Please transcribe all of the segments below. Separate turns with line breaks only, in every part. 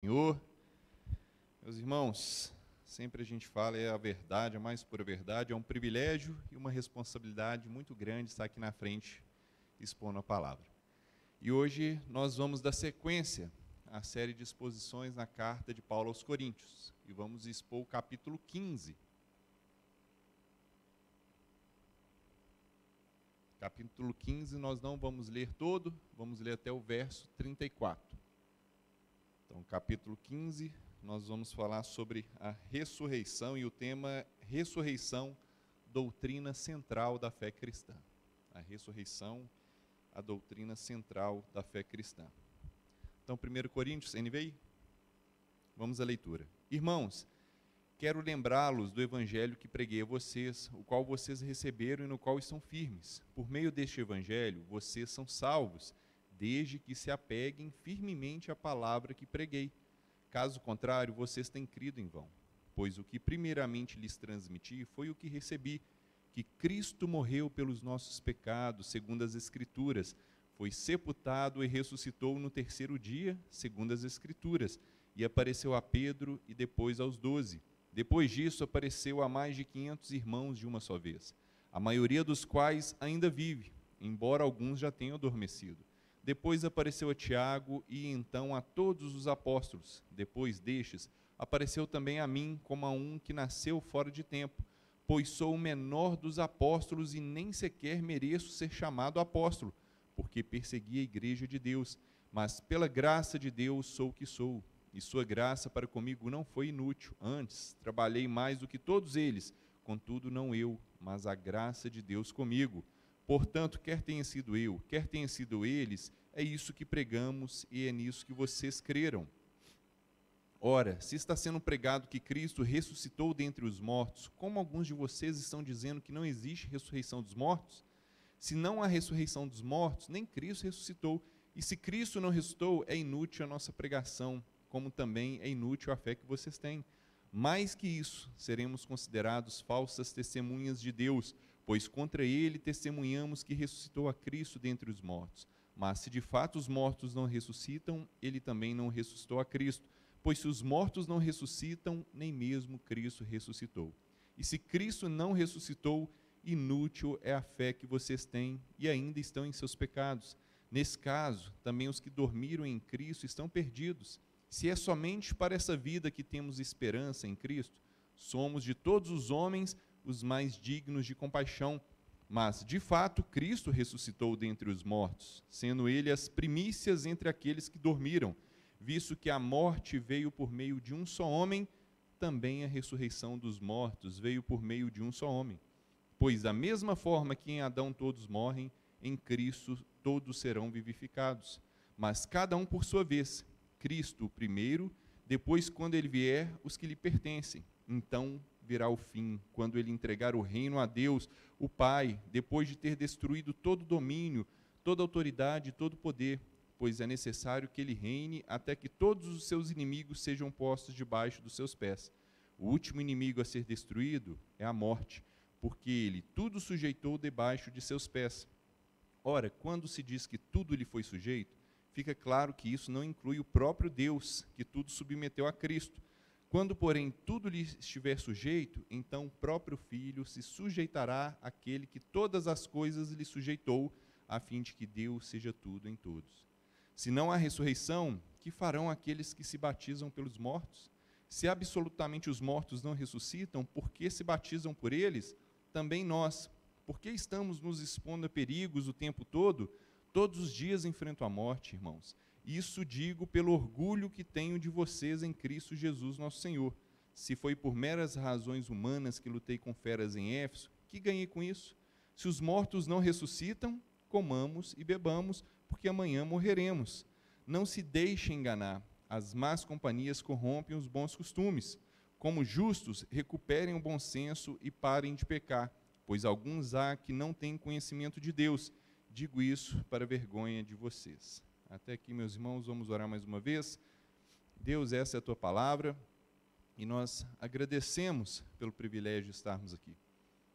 Senhor, meus irmãos, sempre a gente fala é a verdade, a mais pura verdade, é um privilégio e uma responsabilidade muito grande estar aqui na frente expondo a palavra. E hoje nós vamos dar sequência à série de exposições na carta de Paulo aos Coríntios e vamos expor o capítulo 15. Capítulo 15 nós não vamos ler todo, vamos ler até o verso 34. Então, capítulo 15, nós vamos falar sobre a ressurreição e o tema é ressurreição, doutrina central da fé cristã. A ressurreição, a doutrina central da fé cristã. Então, 1 Coríntios, NVI? Vamos à leitura. Irmãos, quero lembrá-los do evangelho que preguei a vocês, o qual vocês receberam e no qual estão firmes. Por meio deste evangelho, vocês são salvos, desde que se apeguem firmemente à palavra que preguei. Caso contrário, vocês têm crido em vão. Pois o que primeiramente lhes transmiti foi o que recebi, que Cristo morreu pelos nossos pecados, segundo as Escrituras, foi sepultado e ressuscitou no terceiro dia, segundo as Escrituras, e apareceu a Pedro e depois aos 12. Depois disso, apareceu a mais de 500 irmãos de uma só vez, a maioria dos quais ainda vive, embora alguns já tenham adormecido. Depois apareceu a Tiago e então a todos os apóstolos. Depois destes, apareceu também a mim como a um que nasceu fora de tempo, pois sou o menor dos apóstolos e nem sequer mereço ser chamado apóstolo, porque persegui a igreja de Deus. Mas pela graça de Deus sou o que sou, e sua graça para comigo não foi inútil. Antes, trabalhei mais do que todos eles, contudo não eu, mas a graça de Deus comigo. Portanto, quer tenha sido eu, quer tenha sido eles, é isso que pregamos e é nisso que vocês creram. Ora, se está sendo pregado que Cristo ressuscitou dentre os mortos, como alguns de vocês estão dizendo que não existe ressurreição dos mortos? Se não há ressurreição dos mortos, nem Cristo ressuscitou. E se Cristo não ressuscitou, é inútil a nossa pregação, como também é inútil a fé que vocês têm. Mais que isso, seremos considerados falsas testemunhas de Deus, pois contra ele testemunhamos que ressuscitou a Cristo dentre os mortos. Mas se de fato os mortos não ressuscitam, ele também não ressuscitou a Cristo. Pois se os mortos não ressuscitam, nem mesmo Cristo ressuscitou. E se Cristo não ressuscitou, inútil é a fé que vocês têm e ainda estão em seus pecados. Nesse caso, também os que dormiram em Cristo estão perdidos. Se é somente para essa vida que temos esperança em Cristo, somos de todos os homens os mais dignos de compaixão. Mas, de fato, Cristo ressuscitou dentre os mortos, sendo ele as primícias entre aqueles que dormiram. Visto que a morte veio por meio de um só homem, também a ressurreição dos mortos veio por meio de um só homem. Pois da mesma forma que em Adão todos morrem, em Cristo todos serão vivificados. Mas cada um por sua vez. Cristo o primeiro, depois, quando ele vier, os que lhe pertencem. Então virá o fim, quando ele entregar o reino a Deus, o Pai, depois de ter destruído todo domínio, toda autoridade e todo poder, pois é necessário que ele reine até que todos os seus inimigos sejam postos debaixo dos seus pés. O último inimigo a ser destruído é a morte, porque ele tudo sujeitou debaixo de seus pés. Ora, quando se diz que tudo lhe foi sujeito, fica claro que isso não inclui o próprio Deus, que tudo submeteu a Cristo. Quando, porém, tudo lhe estiver sujeito, então o próprio Filho se sujeitará àquele que todas as coisas lhe sujeitou, a fim de que Deus seja tudo em todos. Se não há ressurreição, que farão aqueles que se batizam pelos mortos? Se absolutamente os mortos não ressuscitam, por que se batizam por eles? Também nós. Por que estamos nos expondo a perigos o tempo todo? Todos os dias enfrento a morte, irmãos. Isso digo pelo orgulho que tenho de vocês em Cristo Jesus nosso Senhor. Se foi por meras razões humanas que lutei com feras em Éfeso, que ganhei com isso? Se os mortos não ressuscitam, comamos e bebamos, porque amanhã morreremos. Não se deixe enganar. As más companhias corrompem os bons costumes. Como justos, recuperem o bom senso e parem de pecar, pois alguns há que não têm conhecimento de Deus. Digo isso para vergonha de vocês. Até aqui, meus irmãos, vamos orar mais uma vez. Deus, essa é a tua palavra, e nós agradecemos pelo privilégio de estarmos aqui.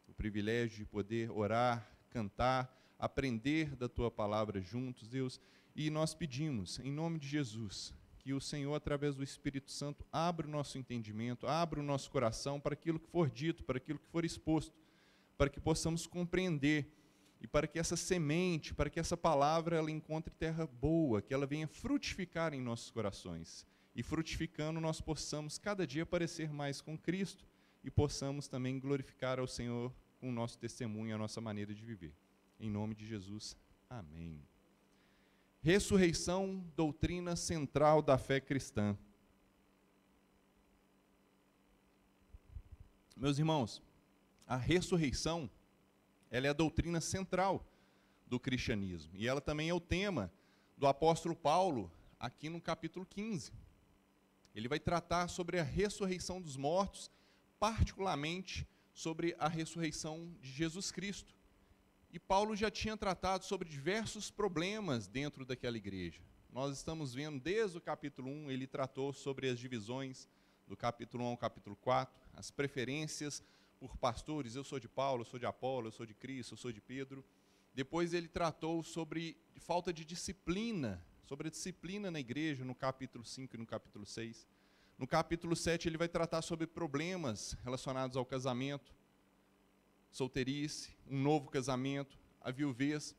O privilégio de poder orar, cantar, aprender da tua palavra juntos, Deus, e nós pedimos, em nome de Jesus, que o Senhor, através do Espírito Santo, abra o nosso entendimento, abra o nosso coração para aquilo que for dito, para aquilo que for exposto, para que possamos compreender e para que essa semente, para que essa palavra ela encontre terra boa, que ela venha frutificar em nossos corações. E frutificando, nós possamos cada dia parecer mais com Cristo e possamos também glorificar ao Senhor com o nosso testemunho, a nossa maneira de viver. Em nome de Jesus, amém. Ressurreição, doutrina central da fé cristã. Meus irmãos, a ressurreição, ela é a doutrina central do cristianismo. E ela também é o tema do apóstolo Paulo, aqui no capítulo 15. Ele vai tratar sobre a ressurreição dos mortos, particularmente sobre a ressurreição de Jesus Cristo. E Paulo já tinha tratado sobre diversos problemas dentro daquela igreja. Nós estamos vendo desde o capítulo 1, ele tratou sobre as divisões do capítulo 1 ao capítulo 4, as preferências por pastores, eu sou de Paulo, eu sou de Apolo, eu sou de Cristo, eu sou de Pedro. Depois ele tratou sobre falta de disciplina, sobre a disciplina na igreja, no capítulo 5 e no capítulo 6. No capítulo 7 ele vai tratar sobre problemas relacionados ao casamento, solteirice, um novo casamento, a viuvez.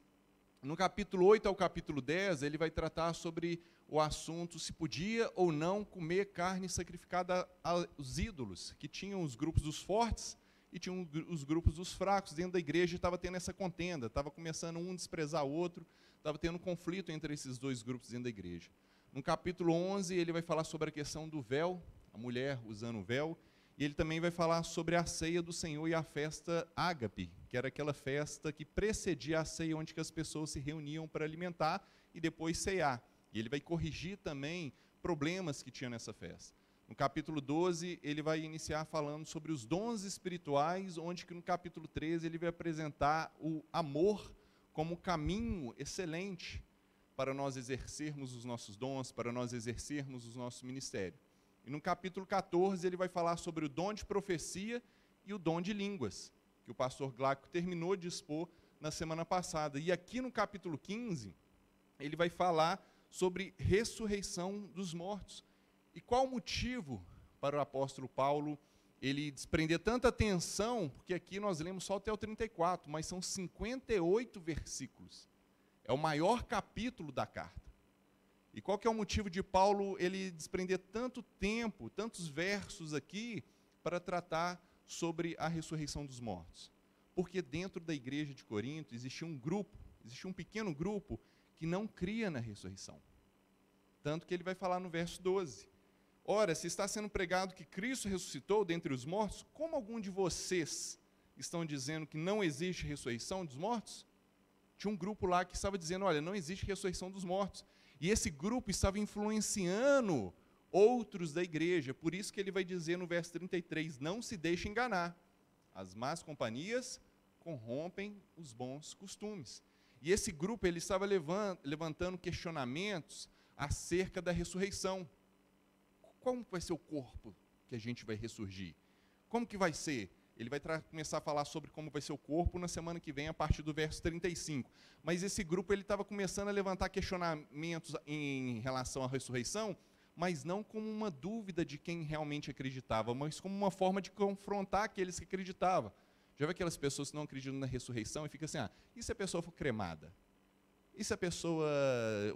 No capítulo 8 ao capítulo 10, ele vai tratar sobre o assunto se podia ou não comer carne sacrificada aos ídolos, que tinham os grupos dos fortes e tinham os grupos dos fracos. Dentro da igreja estava tendo essa contenda, estava começando um desprezar o outro, estava tendo um conflito entre esses dois grupos dentro da igreja. No capítulo 11, ele vai falar sobre a questão do véu, a mulher usando o véu, e ele também vai falar sobre a ceia do Senhor e a festa ágape, que era aquela festa que precedia a ceia, onde que as pessoas se reuniam para alimentar e depois ceiar. E ele vai corrigir também problemas que tinha nessa festa. No capítulo 12, ele vai iniciar falando sobre os dons espirituais, onde que no capítulo 13 ele vai apresentar o amor como caminho excelente para nós exercermos os nossos dons, para nós exercermos o nosso ministério. E no capítulo 14 ele vai falar sobre o dom de profecia e o dom de línguas, que o pastor Glauco terminou de expor na semana passada. E aqui no capítulo 15, ele vai falar sobre ressurreição dos mortos. E qual o motivo para o apóstolo Paulo ele desprender tanta atenção, porque aqui nós lemos só até o 34, mas são 58 versículos. É o maior capítulo da carta. E qual que é o motivo de Paulo ele desprender tanto tempo, tantos versos aqui, para tratar sobre a ressurreição dos mortos? Porque dentro da igreja de Corinto existia um pequeno grupo que não cria na ressurreição. Tanto que ele vai falar no verso 12. Ora, se está sendo pregado que Cristo ressuscitou dentre os mortos, como algum de vocês estão dizendo que não existe ressurreição dos mortos? Tinha um grupo lá que estava dizendo, olha, não existe ressurreição dos mortos. E esse grupo estava influenciando outros da igreja. Por isso que ele vai dizer no verso 33, não se deixe enganar. As más companhias corrompem os bons costumes. E esse grupo ele estava levantando questionamentos acerca da ressurreição. Como vai ser o corpo que a gente vai ressurgir? Como que vai ser? Ele vai começar a falar sobre como vai ser o corpo na semana que vem, a partir do verso 35. Mas esse grupo estava começando a levantar questionamentos em relação à ressurreição, mas não como uma dúvida de quem realmente acreditava, mas como uma forma de confrontar aqueles que acreditavam. Já viu aquelas pessoas que não acreditam na ressurreição e ficam assim, e se a pessoa for cremada? E se a pessoa,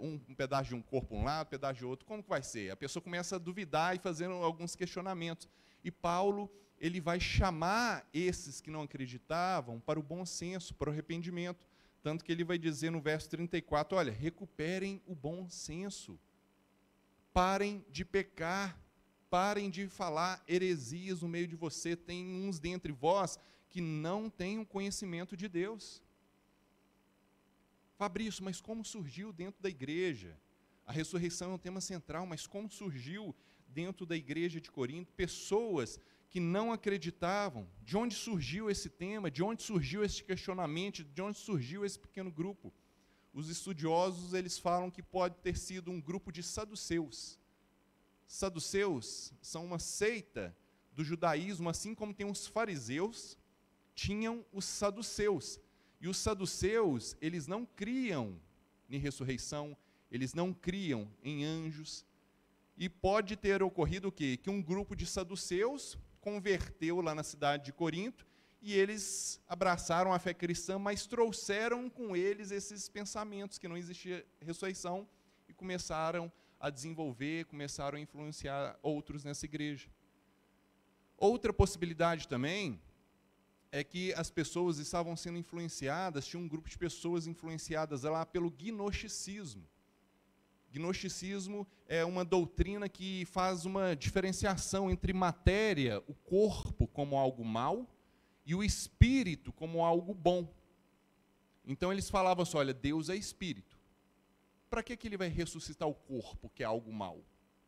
um pedaço de um corpo um lado, um pedaço de outro, como que vai ser? A pessoa começa a duvidar e fazendo alguns questionamentos. E Paulo, ele vai chamar esses que não acreditavam para o bom senso, para o arrependimento. Tanto que ele vai dizer no verso 34, olha, recuperem o bom senso. Parem de pecar, parem de falar heresias no meio de você. Tem uns dentre vós que não têm o conhecimento de Deus. Fabrício, mas como surgiu dentro da igreja? A ressurreição é um tema central, mas como surgiu dentro da igreja de Corinto pessoas que não acreditavam? De onde surgiu esse tema? De onde surgiu esse questionamento? De onde surgiu esse pequeno grupo? Os estudiosos, eles falam que pode ter sido um grupo de saduceus. Saduceus são uma seita do judaísmo, assim como tem os fariseus, tinham os saduceus. E os saduceus, eles não criam em ressurreição, eles não criam em anjos, E pode ter ocorrido o quê? Que um grupo de saduceus converteu lá na cidade de Corinto, e eles abraçaram a fé cristã, mas trouxeram com eles esses pensamentos que não existia ressurreição, e começaram a desenvolver, começaram a influenciar outros nessa igreja. Outra possibilidade também é que as pessoas estavam sendo influenciadas, tinha um grupo de pessoas influenciadas lá pelo gnosticismo. Gnosticismo é uma doutrina que faz uma diferenciação entre matéria, o corpo, como algo mau, e o espírito como algo bom. Então eles falavam assim, olha, Deus é espírito. Para que ele vai ressuscitar o corpo, que é algo mau?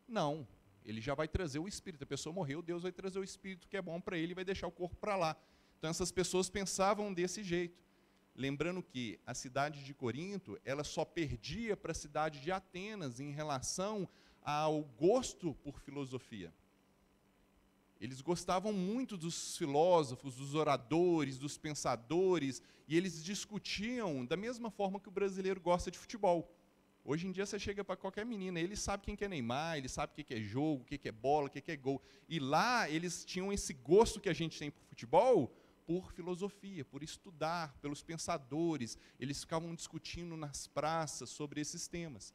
Não, ele já vai trazer o espírito. A pessoa morreu, Deus vai trazer o espírito que é bom para ele e vai deixar o corpo para lá. Então essas pessoas pensavam desse jeito. Lembrando que a cidade de Corinto, ela só perdia para a cidade de Atenas em relação ao gosto por filosofia. Eles gostavam muito dos filósofos, dos oradores, dos pensadores, e eles discutiam da mesma forma que o brasileiro gosta de futebol. Hoje em dia você chega para qualquer menina, ele sabe quem que é Neymar, ele sabe o que é jogo, o que é bola, o que é gol. E lá eles tinham esse gosto que a gente tem por futebol, por filosofia, por estudar, pelos pensadores. Eles ficavam discutindo nas praças sobre esses temas.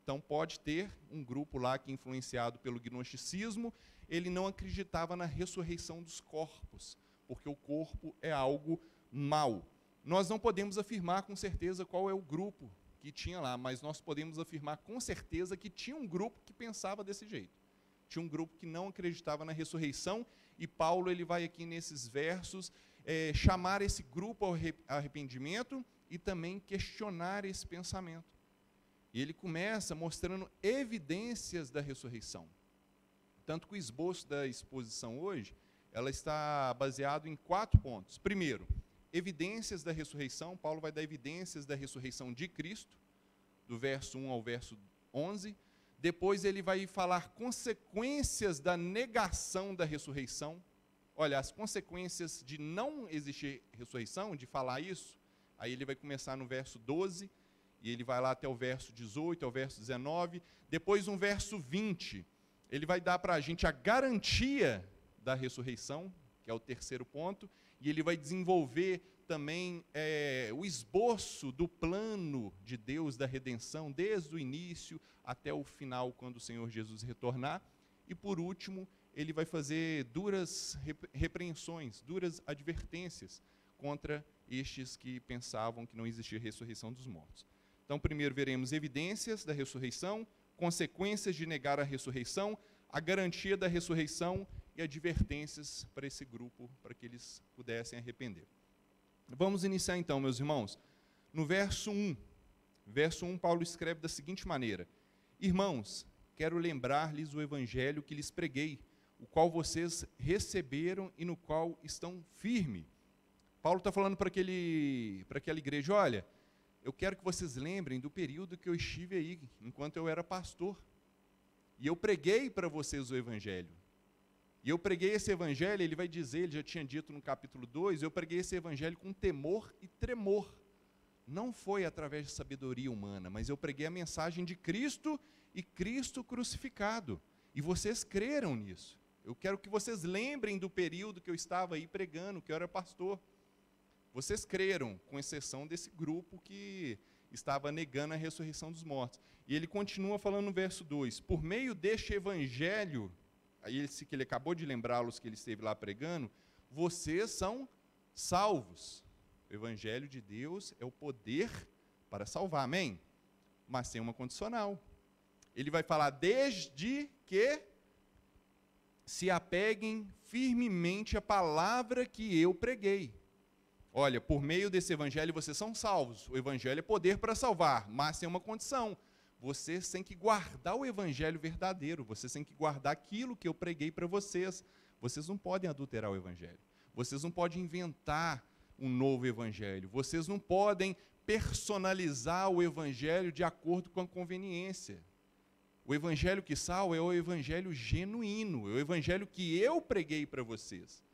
Então pode ter um grupo lá que, influenciado pelo gnosticismo, ele não acreditava na ressurreição dos corpos, porque o corpo é algo mau. Nós não podemos afirmar com certeza qual é o grupo que tinha lá, mas nós podemos afirmar com certeza que tinha um grupo que pensava desse jeito. Tinha um grupo que não acreditava na ressurreição, e Paulo ele vai aqui nesses versos chamar esse grupo ao arrependimento e também questionar esse pensamento. E ele começa mostrando evidências da ressurreição. Tanto que o esboço da exposição hoje, ela está baseado em 4 pontos. Primeiro, evidências da ressurreição. Paulo vai dar evidências da ressurreição de Cristo, do verso 1 ao verso 11. Depois ele vai falar consequências da negação da ressurreição. Olha, as consequências de não existir ressurreição, de falar isso, aí ele vai começar no verso 12, e ele vai lá até o verso 18, ao verso 19. Depois, no verso 20, ele vai dar para a gente a garantia da ressurreição, que é o terceiro ponto, e ele vai desenvolver também o esboço do plano de Deus da redenção, desde o início até o final, quando o Senhor Jesus retornar. E, por último, ele vai fazer duras repreensões, duras advertências contra estes que pensavam que não existia ressurreição dos mortos. Então, primeiro veremos evidências da ressurreição, consequências de negar a ressurreição, a garantia da ressurreição e advertências para esse grupo, para que eles pudessem arrepender. Vamos iniciar então, meus irmãos, no verso 1. Verso 1, Paulo escreve da seguinte maneira: Irmãos, quero lembrar-lhes o evangelho que lhes preguei, o qual vocês receberam e no qual estão firmes. Paulo está falando para aquela igreja, olha, eu quero que vocês lembrem do período que eu estive aí, enquanto eu era pastor. E eu preguei para vocês o evangelho. E eu preguei esse evangelho, ele vai dizer, ele já tinha dito no capítulo 2, eu preguei esse evangelho com temor e tremor. Não foi através de sabedoria humana, mas eu preguei a mensagem de Cristo e Cristo crucificado. E vocês creram nisso. Eu quero que vocês lembrem do período que eu estava aí pregando, que eu era pastor. Vocês creram, com exceção desse grupo que estava negando a ressurreição dos mortos. E ele continua falando no verso 2, por meio deste evangelho, aí esse que ele acabou de lembrá-los que ele esteve lá pregando, vocês são salvos. O evangelho de Deus é o poder para salvar, amém? Mas tem uma condicional. Ele vai falar, desde que se apeguem firmemente à palavra que eu preguei. Olha, por meio desse evangelho vocês são salvos. O evangelho é poder para salvar, mas tem uma condição. Vocês têm que guardar o evangelho verdadeiro. Vocês têm que guardar aquilo que eu preguei para vocês. Vocês não podem adulterar o evangelho. Vocês não podem inventar um novo evangelho. Vocês não podem personalizar o evangelho de acordo com a conveniência. O evangelho que salva é o evangelho genuíno, é o evangelho que eu preguei para vocês.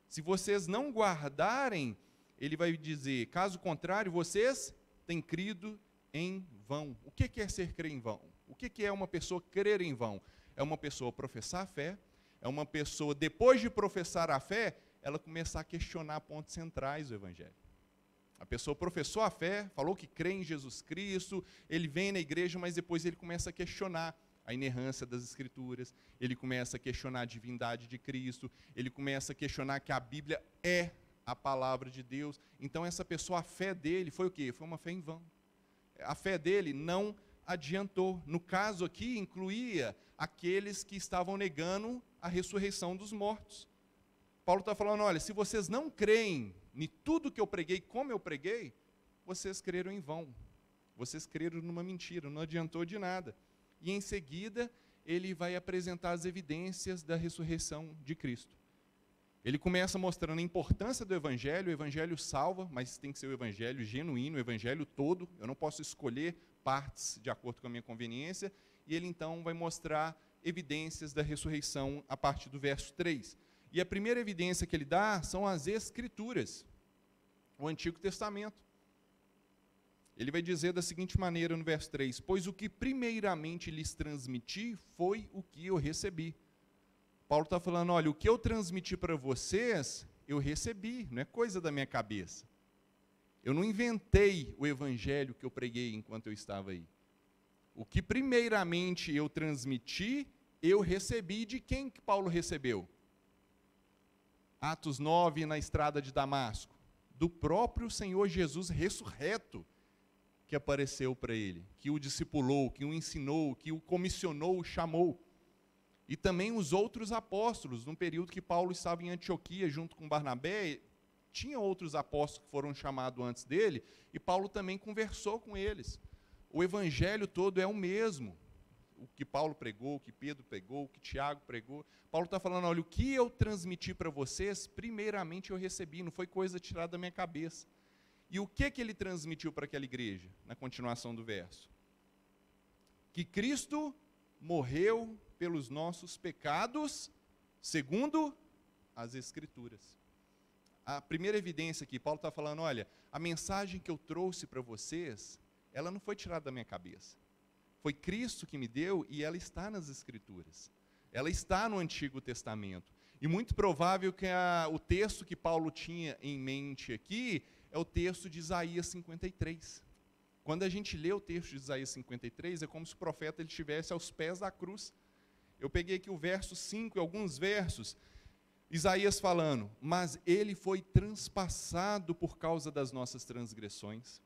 Se vocês não guardarem, ele vai dizer, caso contrário, vocês têm crido em vão. O que é ser crer em vão? O que é uma pessoa crer em vão? é uma pessoa professar a fé, é uma pessoa, depois de professar a fé, ela começar a questionar pontos centrais do Evangelho. A pessoa professou a fé, falou que crê em Jesus Cristo, ele vem na igreja, mas depois ele começa a questionar a inerrância das Escrituras, ele começa a questionar a divindade de Cristo, ele começa a questionar que a Bíblia é a palavra de Deus. Então essa pessoa, a fé dele foi o quê? Foi uma fé em vão. A fé dele não adiantou. No caso aqui, incluía aqueles que estavam negando a ressurreição dos mortos. Paulo está falando, olha, se vocês não creem em tudo que eu preguei, como eu preguei, vocês creram em vão. Vocês creram numa mentira, não adiantou de nada. E em seguida, ele vai apresentar as evidências da ressurreição de Cristo. Ele começa mostrando a importância do Evangelho, o Evangelho salva, mas tem que ser o Evangelho genuíno, o Evangelho todo, eu não posso escolher partes de acordo com a minha conveniência, e ele então vai mostrar evidências da ressurreição a partir do verso 3. E a primeira evidência que ele dá são as Escrituras, o Antigo Testamento. Ele vai dizer da seguinte maneira no verso 3, pois o que primeiramente lhes transmiti foi o que eu recebi. Paulo está falando, olha, o que eu transmiti para vocês, eu recebi, não é coisa da minha cabeça. Eu não inventei o evangelho que eu preguei enquanto eu estava aí. O que primeiramente eu transmiti, eu recebi. De quem que Paulo recebeu? Atos 9, na estrada de Damasco. Do próprio Senhor Jesus ressurreto, que apareceu para ele, que o discipulou, que o ensinou, que o comissionou, o chamou. E também os outros apóstolos, no período que Paulo estava em Antioquia, junto com Barnabé, tinha outros apóstolos que foram chamados antes dele, e Paulo também conversou com eles. O evangelho todo é o mesmo. O que Paulo pregou, o que Pedro pregou, o que Tiago pregou. Paulo está falando, olha, o que eu transmiti para vocês, primeiramente eu recebi, não foi coisa tirada da minha cabeça. E o que ele transmitiu para aquela igreja, na continuação do verso? Que Cristo morreu pelos nossos pecados, segundo as Escrituras. A primeira evidência aqui, Paulo está falando, olha, a mensagem que eu trouxe para vocês, ela não foi tirada da minha cabeça. Foi Cristo que me deu e ela está nas Escrituras. Ela está no Antigo Testamento. E muito provável que o texto que Paulo tinha em mente aqui é o texto de Isaías 53. Quando a gente lê o texto de Isaías 53, é como se o profeta ele estivesse aos pés da cruz. Eu peguei aqui o verso 5 e alguns versos, Isaías falando, mas ele foi transpassado por causa das nossas transgressões,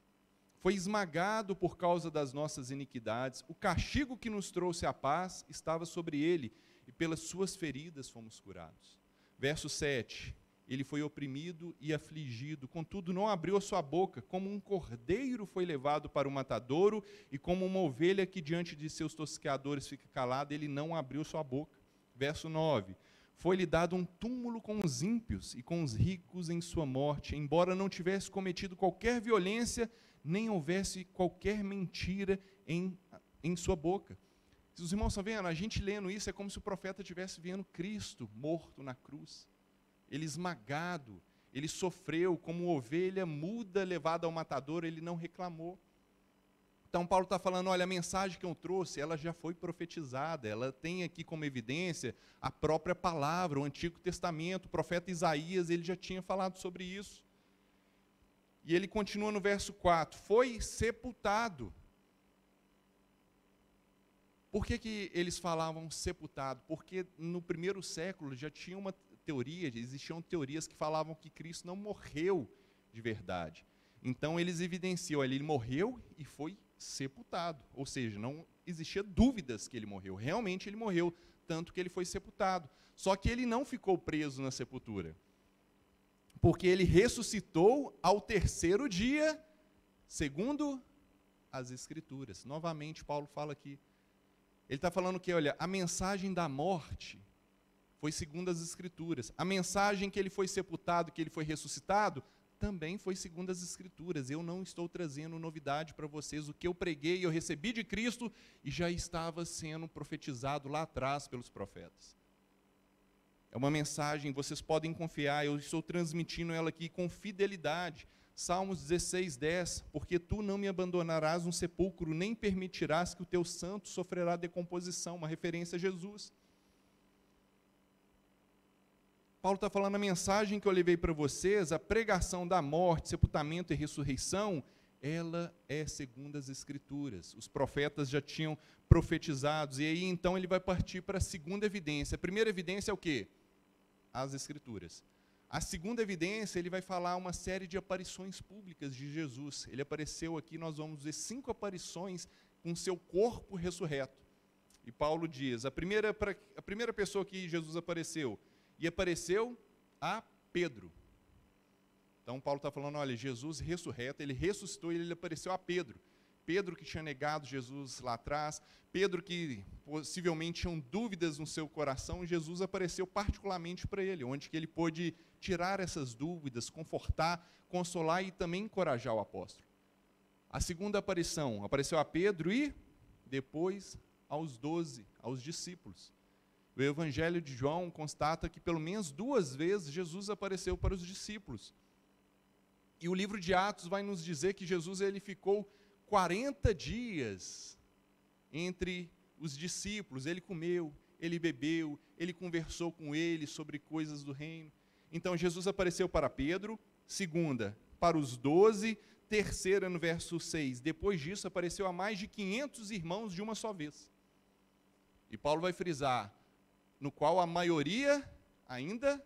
foi esmagado por causa das nossas iniquidades, o castigo que nos trouxe a paz estava sobre ele, e pelas suas feridas fomos curados. Verso 7, ele foi oprimido e afligido, contudo não abriu a sua boca, como um cordeiro foi levado para o matadouro, e como uma ovelha que diante de seus tosqueadores fica calada, ele não abriu sua boca. Verso 9, foi-lhe dado um túmulo com os ímpios e com os ricos em sua morte, embora não tivesse cometido qualquer violência, nem houvesse qualquer mentira em sua boca. Os irmãos estão vendo? A gente lendo isso é como se o profeta estivesse vendo Cristo morto na cruz. Ele esmagado, ele sofreu como ovelha muda levada ao matador, ele não reclamou. Então Paulo está falando, olha, a mensagem que eu trouxe, ela já foi profetizada, ela tem aqui como evidência a própria palavra, o Antigo Testamento, o profeta Isaías, ele já tinha falado sobre isso. E ele continua no verso 4, foi sepultado. Por que eles falavam sepultado? Porque no primeiro século já tinha uma teoria, existiam teorias que falavam que Cristo não morreu de verdade. Então eles evidenciam, ele morreu e foi sepultado, ou seja, não existia dúvidas que ele morreu, realmente ele morreu, tanto que ele foi sepultado. Só que ele não ficou preso na sepultura, porque ele ressuscitou ao terceiro dia, segundo as Escrituras. Novamente Paulo fala aqui, ele está falando que, olha, a mensagem da morte foi segundo as Escrituras. A mensagem que ele foi sepultado, que ele foi ressuscitado, também foi segundo as Escrituras. Eu não estou trazendo novidade para vocês. O que eu preguei, eu recebi de Cristo e já estava sendo profetizado lá atrás pelos profetas. É uma mensagem, vocês podem confiar, eu estou transmitindo ela aqui com fidelidade. Salmos 16:10, porque tu não me abandonarás no sepulcro, nem permitirás que o teu santo sofrerá decomposição, uma referência a Jesus. Paulo está falando, a mensagem que eu levei para vocês, a pregação da morte, sepultamento e ressurreição, ela é segundo as Escrituras. Os profetas já tinham profetizado, e aí então ele vai partir para a segunda evidência. A primeira evidência é o quê? As Escrituras. A segunda evidência, ele vai falar uma série de aparições públicas de Jesus. Ele apareceu aqui, nós vamos ver 5 aparições com seu corpo ressurreto. E Paulo diz, a primeira pessoa que Jesus apareceu, e apareceu a Pedro. Então Paulo está falando, olha, Jesus ressurreto, ele ressuscitou e ele apareceu a Pedro. Pedro que tinha negado Jesus lá atrás, Pedro que possivelmente tinham dúvidas no seu coração, Jesus apareceu particularmente para ele, onde que ele pôde tirar essas dúvidas, confortar, consolar e também encorajar o apóstolo. A segunda aparição, apareceu a Pedro e depois aos 12, aos discípulos. O Evangelho de João constata que pelo menos 2 vezes Jesus apareceu para os discípulos. E o livro de Atos vai nos dizer que Jesus ele ficou 40 dias entre os discípulos. Ele comeu, ele bebeu, ele conversou com eles sobre coisas do reino. Então Jesus apareceu para Pedro, segunda, para os 12, terceira no verso 6. Depois disso apareceu a mais de 500 irmãos de uma só vez. E Paulo vai frisar, no qual a maioria ainda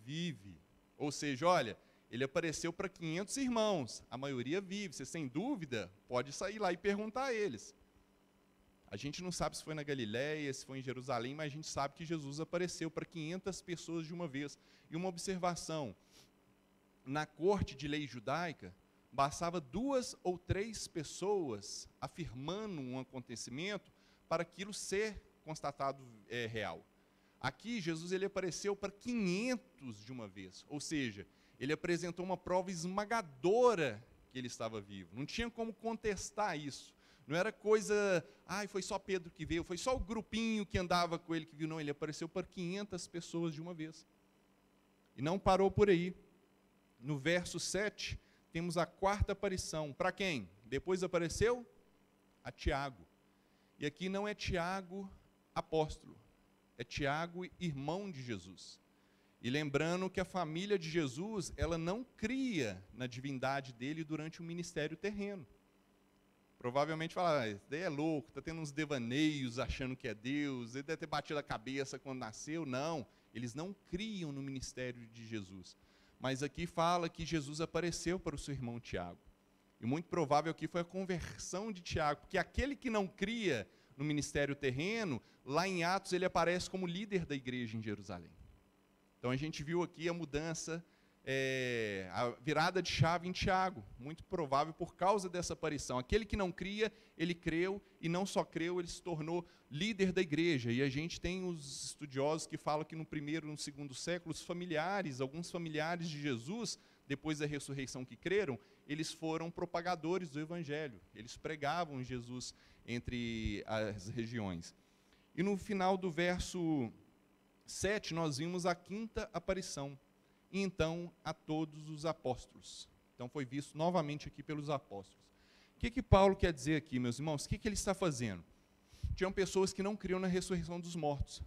vive. Ou seja, olha, ele apareceu para 500 irmãos, a maioria vive. Você, sem dúvida, pode sair lá e perguntar a eles. A gente não sabe se foi na Galileia, se foi em Jerusalém, mas a gente sabe que Jesus apareceu para 500 pessoas de uma vez. E uma observação, na corte de lei judaica, bastava 2 ou 3 pessoas afirmando um acontecimento para aquilo ser constatado real. Aqui, Jesus ele apareceu para 500 de uma vez, ou seja, ele apresentou uma prova esmagadora que ele estava vivo. Não tinha como contestar isso. Não era coisa, foi só Pedro que veio, foi só o grupinho que andava com ele que viu. Não, ele apareceu para 500 pessoas de uma vez. E não parou por aí. No verso 7, temos a 4ª aparição. Para quem? Depois apareceu a Tiago. E aqui não é Tiago apóstolo, é Tiago, irmão de Jesus. E lembrando que a família de Jesus, ela não cria na divindade dele durante o ministério terreno. Provavelmente fala, esse daí é louco, está tendo uns devaneios achando que é Deus, ele deve ter batido a cabeça quando nasceu. Não, eles não criam no ministério de Jesus. Mas aqui fala que Jesus apareceu para o seu irmão Tiago. E muito provável aqui foi a conversão de Tiago, porque aquele que não cria no ministério terreno, lá em Atos ele aparece como líder da igreja em Jerusalém. Então a gente viu aqui a mudança, a virada de chave em Tiago, muito provável por causa dessa aparição. Aquele que não cria, ele creu, e não só creu, ele se tornou líder da igreja. E a gente tem os estudiosos que falam que no 1º e no 2º século, os familiares, alguns familiares de Jesus, depois da ressurreição que creram, eles foram propagadores do evangelho, eles pregavam Jesus entre as regiões. E no final do verso 7, nós vimos a 5ª aparição, e então a todos os apóstolos. Então foi visto novamente aqui pelos apóstolos. O que Paulo quer dizer aqui, meus irmãos? O que ele está fazendo? Tinham pessoas que não criam na ressurreição dos mortos.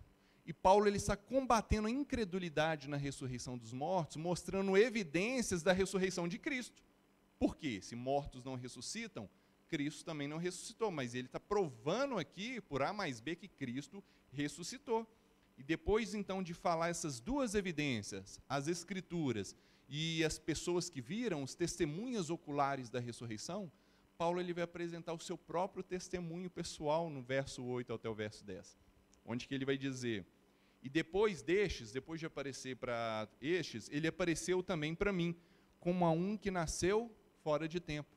E Paulo ele está combatendo a incredulidade na ressurreição dos mortos, mostrando evidências da ressurreição de Cristo. Por quê? Se mortos não ressuscitam, Cristo também não ressuscitou, mas ele está provando aqui, por A mais B, que Cristo ressuscitou. E depois, então, de falar essas 2 evidências, as Escrituras e as pessoas que viram, os testemunhas oculares da ressurreição, Paulo ele vai apresentar o seu próprio testemunho pessoal no verso 8 até o verso 10, onde que ele vai dizer, e depois destes, depois de aparecer para estes, ele apareceu também para mim, como a um que nasceu fora de tempo.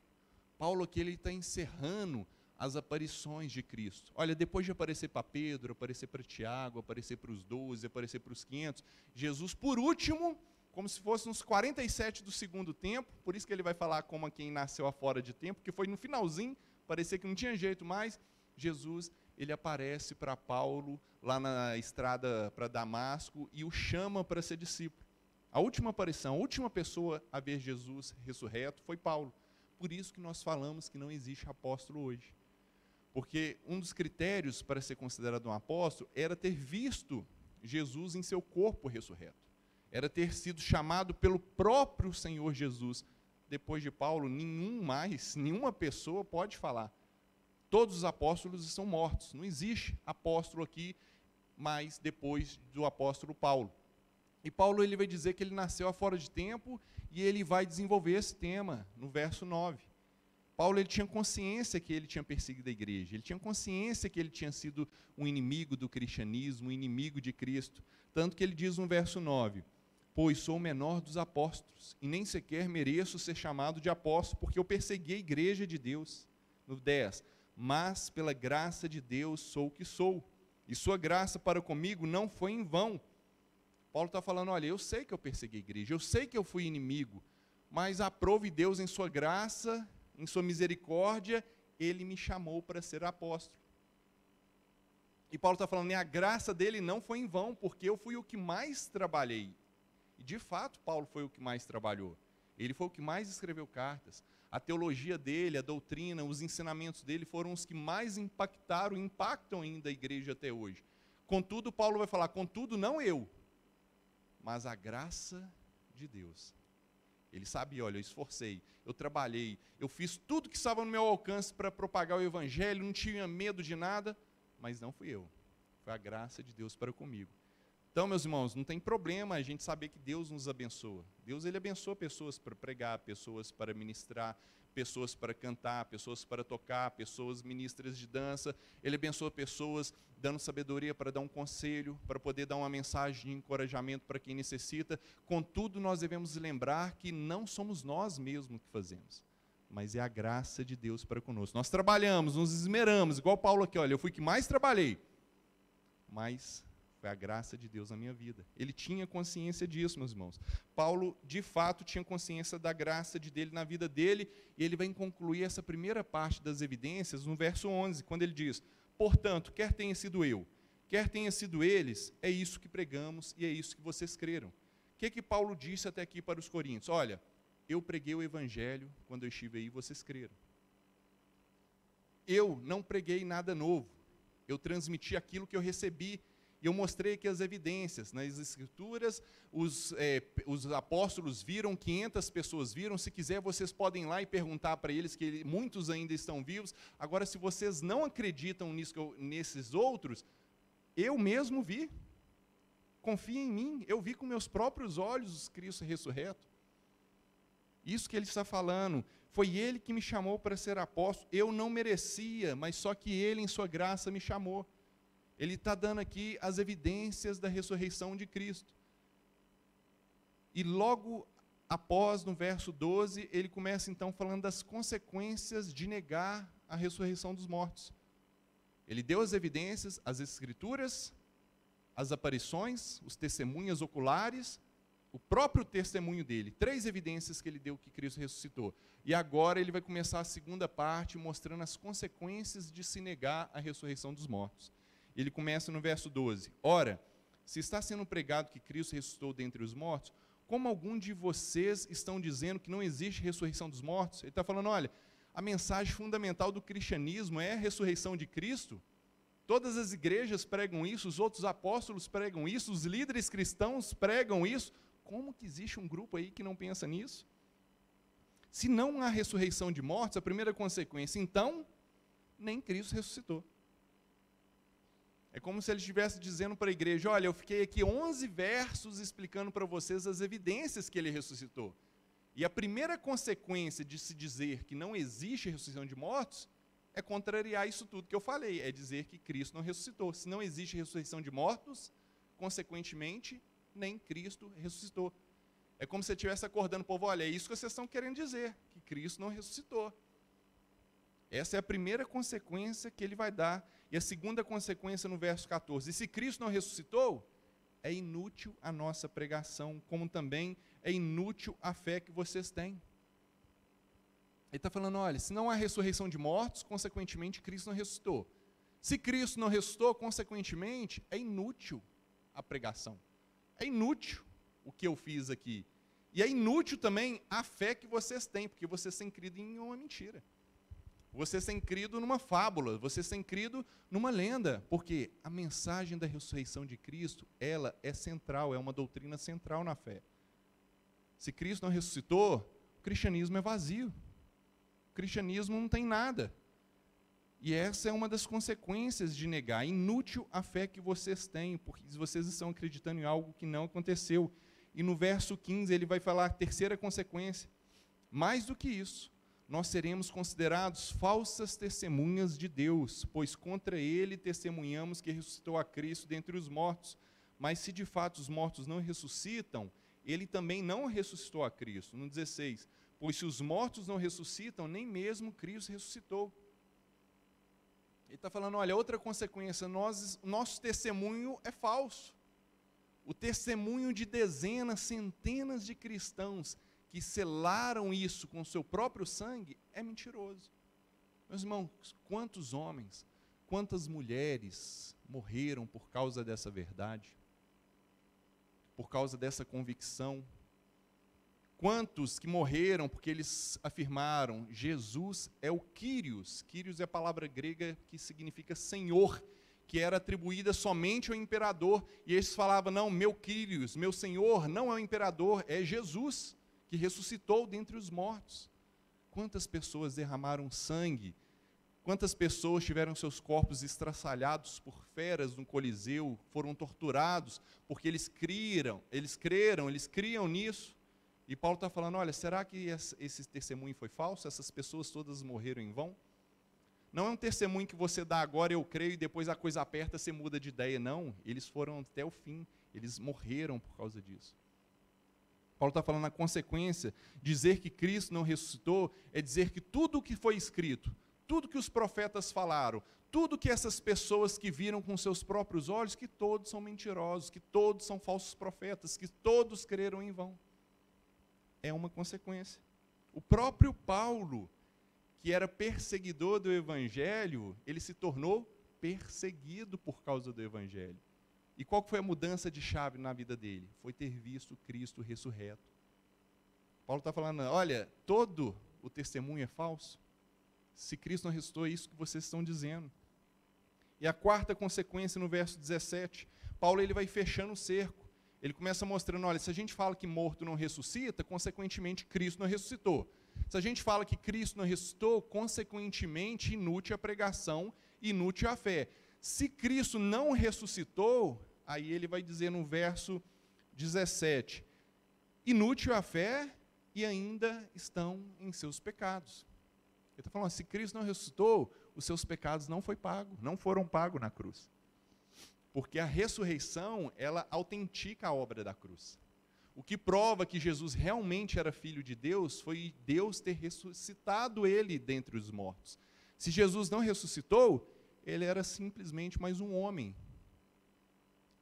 Paulo aqui ele está encerrando as aparições de Cristo. Olha, depois de aparecer para Pedro, aparecer para Tiago, aparecer para os 12, aparecer para os 500, Jesus, por último, como se fosse uns 47 do 2º tempo, por isso que ele vai falar como a quem nasceu fora de tempo, que foi no finalzinho, parecia que não tinha jeito mais, Jesus, ele aparece para Paulo, lá na estrada para Damasco, e o chama para ser discípulo. A última aparição, a última pessoa a ver Jesus ressurreto foi Paulo. Por isso que nós falamos que não existe apóstolo hoje. Porque um dos critérios para ser considerado um apóstolo era ter visto Jesus em seu corpo ressurreto. Era ter sido chamado pelo próprio Senhor Jesus. Depois de Paulo, nenhuma pessoa pode falar. Todos os apóstolos estão mortos. Não existe apóstolo aqui, mais depois do apóstolo Paulo. E Paulo ele vai dizer que ele nasceu fora de tempo e ele vai desenvolver esse tema no verso 9. Paulo ele tinha consciência que ele tinha perseguido a igreja, ele tinha consciência que ele tinha sido um inimigo do cristianismo, um inimigo de Cristo. Tanto que ele diz no verso 9, pois sou o menor dos apóstolos e nem sequer mereço ser chamado de apóstolo, porque eu persegui a igreja de Deus. No 10, mas pela graça de Deus sou o que sou, e sua graça para comigo não foi em vão. Paulo está falando, olha, eu sei que eu persegui a igreja, eu sei que eu fui inimigo, mas aprove Deus em sua graça, em sua misericórdia, ele me chamou para ser apóstolo. E Paulo está falando, a graça dele não foi em vão, porque eu fui o que mais trabalhei. E de fato, Paulo foi o que mais trabalhou. Ele foi o que mais escreveu cartas. A teologia dele, a doutrina, os ensinamentos dele foram os que mais impactaram e impactam ainda a igreja até hoje. Contudo, Paulo vai falar, contudo, não eu, mas a graça de Deus. Ele sabia, olha, eu esforcei, eu trabalhei, eu fiz tudo que estava no meu alcance para propagar o evangelho, não tinha medo de nada, mas não fui eu. Foi a graça de Deus para comigo. Então, meus irmãos, não tem problema a gente saber que Deus nos abençoa. Deus ele abençoa pessoas para pregar, pessoas para ministrar, pessoas para cantar, pessoas para tocar, pessoas ministras de dança. Ele abençoa pessoas dando sabedoria para dar um conselho, para poder dar uma mensagem de encorajamento para quem necessita. Contudo, nós devemos lembrar que não somos nós mesmos que fazemos, mas é a graça de Deus para conosco. Nós trabalhamos, nos esmeramos, igual Paulo aqui, olha, eu fui que mais trabalhei, mas foi a graça de Deus na minha vida. Ele tinha consciência disso, meus irmãos. Paulo, de fato, tinha consciência da graça dele na vida dele, e ele vai concluir essa primeira parte das evidências no verso 11, quando ele diz, portanto, quer tenha sido eu, quer tenha sido eles, é isso que pregamos e é isso que vocês creram. O que Paulo disse até aqui para os coríntios? Olha, eu preguei o evangelho quando eu estive aí, vocês creram. Eu não preguei nada novo, eu transmiti aquilo que eu recebi. E eu mostrei aqui as evidências, nas escrituras, os apóstolos viram, 500 pessoas viram, se quiser vocês podem ir lá e perguntar para eles, que muitos ainda estão vivos. Agora, se vocês não acreditam nesses outros, eu mesmo vi, confia em mim, eu vi com meus próprios olhos Cristo ressurreto. Isso que ele está falando, foi ele que me chamou para ser apóstolo, eu não merecia, mas só que ele em sua graça me chamou. Ele está dando aqui as evidências da ressurreição de Cristo. E logo após, no verso 12, ele começa então falando das consequências de negar a ressurreição dos mortos. Ele deu as evidências, as escrituras, as aparições, os testemunhas oculares, o próprio testemunho dele. 3 evidências que ele deu que Cristo ressuscitou. E agora ele vai começar a segunda parte, mostrando as consequências de se negar a ressurreição dos mortos. Ele começa no verso 12. Ora, se está sendo pregado que Cristo ressuscitou dentre os mortos, como algum de vocês estão dizendo que não existe ressurreição dos mortos? Ele está falando, olha, a mensagem fundamental do cristianismo é a ressurreição de Cristo. Todas as igrejas pregam isso, os outros apóstolos pregam isso, os líderes cristãos pregam isso. Como que existe um grupo aí que não pensa nisso? Se não há ressurreição de mortos, a primeira consequência, então, nem Cristo ressuscitou. É como se ele estivesse dizendo para a igreja, olha, eu fiquei aqui 11 versos explicando para vocês as evidências que ele ressuscitou. E a primeira consequência de se dizer que não existe ressurreição de mortos é contrariar isso tudo que eu falei, é dizer que Cristo não ressuscitou. Se não existe ressurreição de mortos, consequentemente, nem Cristo ressuscitou. É como se ele estivesse acordando o povo, olha, é isso que vocês estão querendo dizer, que Cristo não ressuscitou. Essa é a primeira consequência que ele vai dar. E a segunda consequência no verso 14. E se Cristo não ressuscitou, é inútil a nossa pregação, como também é inútil a fé que vocês têm. Ele está falando, olha, se não há ressurreição de mortos, consequentemente Cristo não ressuscitou. Se Cristo não ressuscitou, consequentemente, é inútil a pregação. É inútil. o que eu fiz aqui. E é inútil também a fé que vocês têm, porque vocês têm crido em uma mentira. Vocês têm crido numa fábula, vocês têm crido numa lenda, porque a mensagem da ressurreição de Cristo, ela é central, é uma doutrina central na fé. Se Cristo não ressuscitou, o cristianismo é vazio. O cristianismo não tem nada. E essa é uma das consequências de negar. É inútil a fé que vocês têm, porque vocês estão acreditando em algo que não aconteceu. E no verso 15 ele vai falar a terceira consequência. Mais do que isso, nós seremos considerados falsas testemunhas de Deus, pois contra ele testemunhamos que ressuscitou a Cristo dentre os mortos. Mas se de fato os mortos não ressuscitam, ele também não ressuscitou a Cristo. No 16, pois se os mortos não ressuscitam, nem mesmo Cristo ressuscitou. Ele está falando, olha, outra consequência, nosso testemunho é falso. O testemunho de dezenas, centenas de cristãos que selaram isso com o seu próprio sangue é mentiroso. Meus irmãos, quantos homens, quantas mulheres morreram por causa dessa verdade? Por causa dessa convicção? Quantos que morreram porque eles afirmaram, Jesus é o Kyrios. Kyrios é a palavra grega que significa Senhor, que era atribuída somente ao imperador. E eles falavam, não, meu Kyrios, meu Senhor, não é o imperador, é Jesus, que ressuscitou dentre os mortos. Quantas pessoas derramaram sangue? Quantas pessoas tiveram seus corpos estraçalhados por feras no Coliseu, foram torturados, porque eles criam nisso. E Paulo está falando, olha, será que esse testemunho foi falso? Essas pessoas todas morreram em vão? Não é um testemunho que você dá agora, eu creio, e depois a coisa aperta, você muda de ideia. Não, eles foram até o fim, eles morreram por causa disso. Paulo está falando a consequência, dizer que Cristo não ressuscitou, é dizer que tudo o que foi escrito, tudo que os profetas falaram, tudo que essas pessoas que viram com seus próprios olhos, que todos são mentirosos, que todos são falsos profetas, que todos creram em vão. É uma consequência. O próprio Paulo, que era perseguidor do Evangelho, ele se tornou perseguido por causa do Evangelho. E qual foi a mudança de chave na vida dele? Foi ter visto Cristo ressurreto. Paulo está falando, olha, todo o testemunho é falso. Se Cristo não ressuscitou, é isso que vocês estão dizendo. E a quarta consequência, no verso 17, Paulo ele vai fechando o cerco. Ele começa mostrando, olha, se a gente fala que morto não ressuscita, consequentemente Cristo não ressuscitou. Se a gente fala que Cristo não ressuscitou, consequentemente inútil a pregação, inútil a fé. Se Cristo não ressuscitou, aí ele vai dizer no verso 17, inútil a fé e ainda estão em seus pecados. Ele está falando, se Cristo não ressuscitou, os seus pecados não foram pagos na cruz. Porque a ressurreição, ela autentica a obra da cruz. O que prova que Jesus realmente era filho de Deus foi Deus ter ressuscitado ele dentre os mortos. Se Jesus não ressuscitou, ele era simplesmente mais um homem.